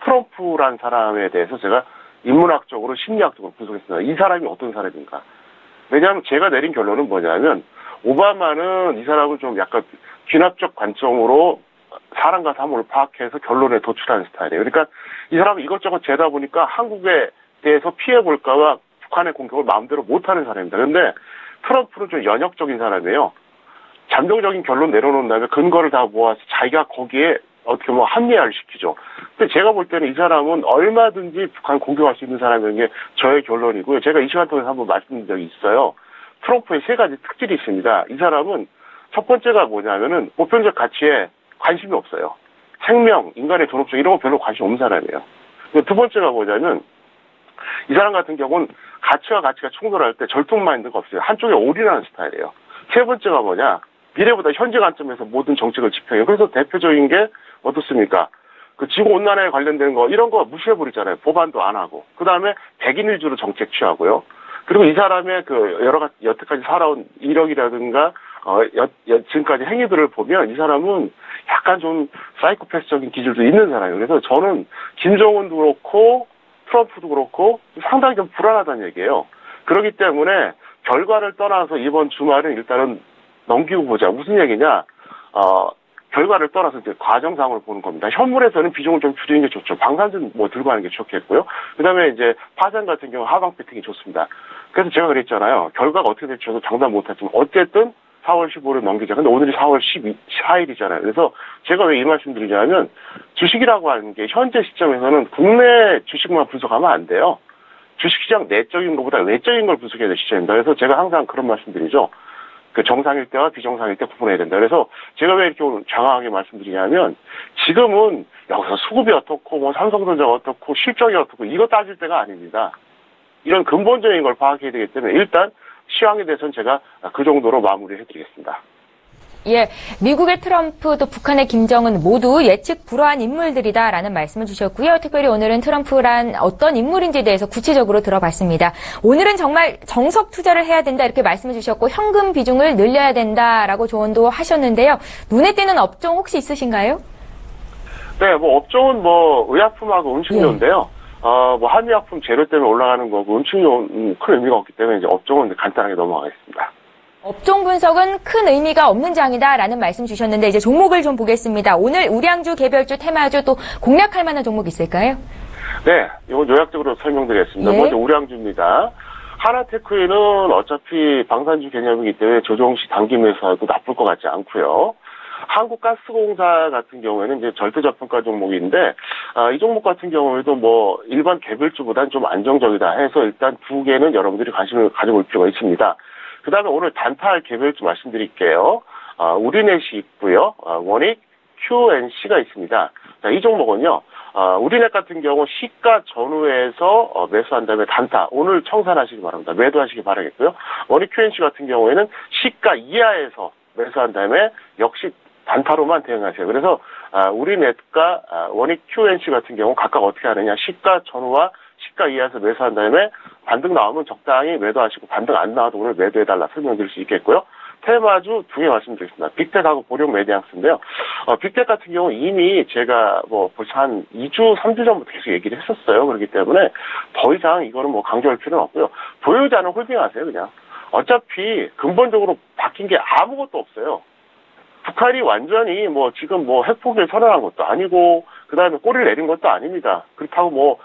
Speaker 9: 트럼프란 사람에 대해서 제가 인문학적으로 심리학적으로 분석했습니다. 이 사람이 어떤 사람인가. 왜냐하면 제가 내린 결론은 뭐냐면 오바마는 이 사람을 좀 약간 귀납적 관점으로 사람과 사물을 파악해서 결론에 도출하는 스타일이에요. 그러니까 이 사람은 이것저것 재다 보니까 한국에 대해서 피해볼까봐 북한의 공격을 마음대로 못하는 사람입니다. 그런데 트럼프는 좀 연역적인 사람이에요. 잠정적인 결론 내려놓은 다음에 근거를 다 모아서 자기가 거기에 어떻게 뭐 합리화를 시키죠. 근데 제가 볼 때는 이 사람은 얼마든지 북한 공격할 수 있는 사람인 게 저의 결론이고요. 제가 이 시간 통해서 한번 말씀드린 적이 있어요. 트럼프의 3가지 특질이 있습니다. 이 사람은 첫 번째가 뭐냐면은 보편적 가치에 관심이 없어요. 생명, 인간의 존엄성 이런 거 별로 관심 없는 사람이에요. 두 번째가 뭐냐면 이 사람 같은 경우는 가치가 충돌할 때 절통 마인드가 없어요. 한쪽에 올인하는 스타일이에요. 세 번째가 뭐냐? 미래보다 현재 관점에서 모든 정책을 집행해요. 그래서 대표적인 게 어떻습니까? 그 지구온난화에 관련된 거 이런 거 무시해버리잖아요. 보반도 안 하고. 그 다음에 백인 위주로 정책 취하고요. 그리고 이 사람의 그 여러 가지 여태까지 살아온 이력이라든가 지금까지 행위들을 보면 이 사람은 약간 좀 사이코패스적인 기질도 있는 사람이에요. 그래서 저는 김정은도 그렇고 트럼프도 그렇고 상당히 좀 불안하다는 얘기예요. 그렇기 때문에 결과를 떠나서 이번 주말은 일단은 넘기고 보자. 무슨 얘기냐? 결과를 떠나서 이제 과정상으로 보는 겁니다. 현물에서는 비중을 좀 줄이는 게 좋죠. 방산주 뭐 들고 가는 게 좋겠고요. 그 다음에 이제 파산 같은 경우 하방 배팅이 좋습니다. 그래서 제가 그랬잖아요. 결과가 어떻게 될지 저도 장담 못하지만 어쨌든 4월 15일을 넘기자. 근데 오늘이 4월 14일이잖아요. 그래서 제가 왜 이 말씀 드리냐면 주식이라고 하는 게 현재 시점에서는 국내 주식만 분석하면 안 돼요. 주식시장 내적인 것보다 외적인 걸 분석해야 될 시점입니다. 그래서 제가 항상 그런 말씀 드리죠. 그 정상일 때와 비정상일 때 구분해야 된다. 그래서 제가 왜 이렇게 장황하게 말씀드리냐면 지금은 여기서 수급이 어떻고 뭐 삼성전자가 어떻고 실적이 어떻고 이거 따질 때가 아닙니다. 이런 근본적인 걸 파악해야 되기 때문에 일단 시황에 대해서는 제가 그 정도로 마무리해드리겠습니다.
Speaker 1: 예, 미국의 트럼프 또 북한의 김정은 모두 예측 불허한 인물들이다라는 말씀을 주셨고요. 특별히 오늘은 트럼프란 어떤 인물인지에 대해서 구체적으로 들어봤습니다. 오늘은 정말 정석 투자를 해야 된다 이렇게 말씀해 주셨고 현금 비중을 늘려야 된다라고 조언도 하셨는데요. 눈에 띄는 업종 혹시 있으신가요?
Speaker 9: 네, 뭐 업종은 뭐 의약품하고 음식료인데요. 뭐 한의약품 재료 때문에 올라가는 거고 음식료는 큰 의미가 없기 때문에 이제 업종은 간단하게 넘어가겠습니다.
Speaker 1: 업종 분석은 큰 의미가 없는 장이다라는 말씀 주셨는데 이제 종목을 좀 보겠습니다. 오늘 우량주, 개별주, 테마주 또 공략할 만한 종목 있을까요?
Speaker 9: 네, 이건 요약적으로 설명드리겠습니다.
Speaker 1: 예.
Speaker 9: 먼저 우량주입니다. 하나테크에는 어차피 방산주 개념이기 때문에 조정시 당김에서 해도 나쁠 것 같지 않고요. 한국가스공사 같은 경우에는 이제 절대저평가 종목인데, 이 종목 같은 경우에도 뭐 일반 개별주보다는 좀 안정적이다 해서 일단 두 개는 여러분들이 관심을 가져볼 필요가 있습니다. 그 다음에 오늘 단타 개별주 말씀드릴게요. 우리넷이 있고요. 원익, QNC가 있습니다. 자, 이 종목은요. 우리넷 같은 경우 시가 전후에서 매수한 다음에 단타, 오늘 청산하시기 바랍니다. 매도하시기 바라겠고요. 원익 QNC 같은 경우에는 시가 이하에서 매수한 다음에 역시 단타로만 대응하세요. 그래서 우리넷과 원익 QNC 같은 경우 각각 어떻게 하느냐, 시가 전후와 시가 이하에서 매수한 다음에 반등 나오면 적당히 매도하시고, 반등 안 나와도 오늘 매도해달라 설명드릴 수 있겠고요. 테마주 두 개 말씀드리겠습니다. 빅텍하고 보령 메디앙스인데요. 빅텍 같은 경우 이미 제가 뭐 벌써 한 2주, 3주 전부터 계속 얘기를 했었어요. 그렇기 때문에 더 이상 이거는 뭐 강조할 필요는 없고요. 보유자는 홀딩하세요, 그냥. 어차피 근본적으로 바뀐 게 아무것도 없어요. 북한이 완전히 뭐 지금 뭐 핵폭을 선언한 것도 아니고, 그 다음에 꼬리를 내린 것도 아닙니다. 그렇다고 뭐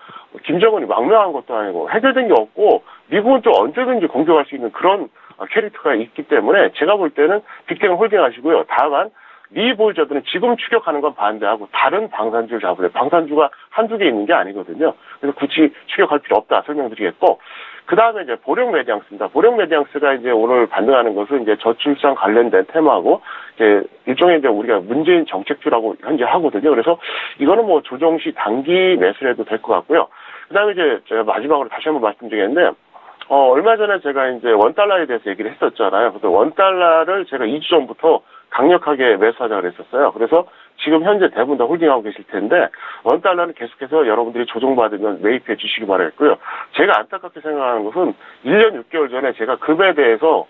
Speaker 9: 김정은이 망명한 것도 아니고, 해결된 게 없고, 미국은 또 언제든지 공격할 수 있는 그런 캐릭터가 있기 때문에 제가 볼 때는 빅텍은 홀딩하시고요. 다만 미 보유자들은 지금 추격하는 건 반대하고 다른 방산주를 잡으래요. 방산주가 한두 개 있는 게 아니거든요. 그래서 굳이 추격할 필요 없다 설명드리겠고, 그 다음에 이제 보령 메디앙스입니다. 보령 메디앙스가 이제 오늘 반등하는 것은 이제 저출산 관련된 테마고, 이제 일종의 이제 우리가 문재인 정책주라고 현재 하거든요. 그래서 이거는 뭐 조정 시 단기 매수를 해도 될 것 같고요. 그 다음에 이제 제가 마지막으로 다시 한번 말씀드리겠는데, 얼마 전에 제가 이제 원달러에 대해서 얘기를 했었잖아요. 그래서 원달러를 제가 2주 전부터 강력하게 매수하자고 그랬었어요. 그래서 지금 현재 대부분 다 홀딩하고 계실 텐데, 원달러는 계속해서 여러분들이 조정받으면 매입해 주시기 바라겠고요. 제가 안타깝게 생각하는 것은 1년 6개월 전에 제가 금에 대해서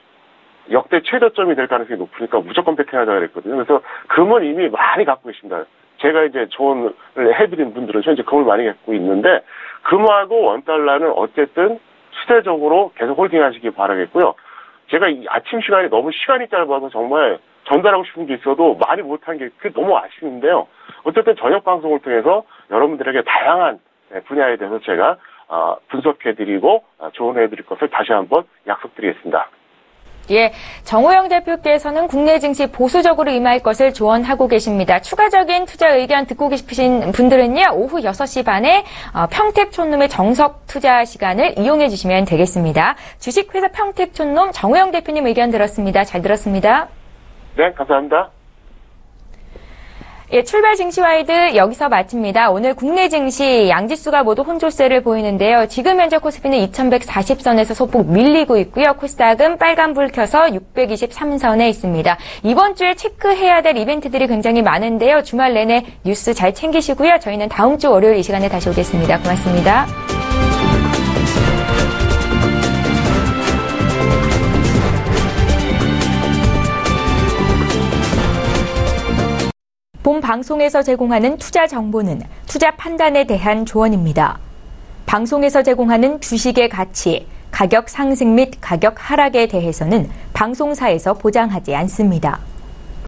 Speaker 9: 역대 최저점이 될 가능성이 높으니까 무조건 베팅하자고 그랬거든요. 그래서 금은 이미 많이 갖고 계십니다. 제가 이제 조언을 해드린 분들은 현재 금을 많이 갖고 있는데, 금하고 원달러는 어쨌든 수대적으로 계속 홀딩하시기 바라겠고요. 제가 이 아침 시간이 너무 시간이 짧아서 정말 전달하고 싶은 게 있어도 말이 못한 게 그게 너무 아쉬운데요. 어쨌든 저녁 방송을 통해서 여러분들에게 다양한 분야에 대해서 제가 분석해드리고 조언해드릴 것을 다시 한번 약속드리겠습니다.
Speaker 1: 예, 정호영 대표께서는 국내 증시 보수적으로 임할 것을 조언하고 계십니다. 추가적인 투자 의견 듣고 싶으신 분들은요, 오후 6시 반에 평택촌놈의 정석 투자 시간을 이용해 주시면 되겠습니다. 주식회사 평택촌놈 정호영 대표님 의견 들었습니다. 잘 들었습니다.
Speaker 9: 네, 감사합니다.
Speaker 1: 예, 출발 증시와이드 여기서 마칩니다. 오늘 국내 증시 양지수가 모두 혼조세를 보이는데요. 지금 현재 코스피는 2140선에서 소폭 밀리고 있고요. 코스닥은 빨간불 켜서 623선에 있습니다. 이번 주에 체크해야 될 이벤트들이 굉장히 많은데요. 주말 내내 뉴스 잘 챙기시고요. 저희는 다음 주 월요일 이 시간에 다시 오겠습니다. 고맙습니다. 본 방송에서 제공하는 투자 정보는 투자 판단에 대한 조언입니다. 방송에서 제공하는 주식의 가치, 가격 상승 및 가격 하락에 대해서는 방송사에서 보장하지 않습니다.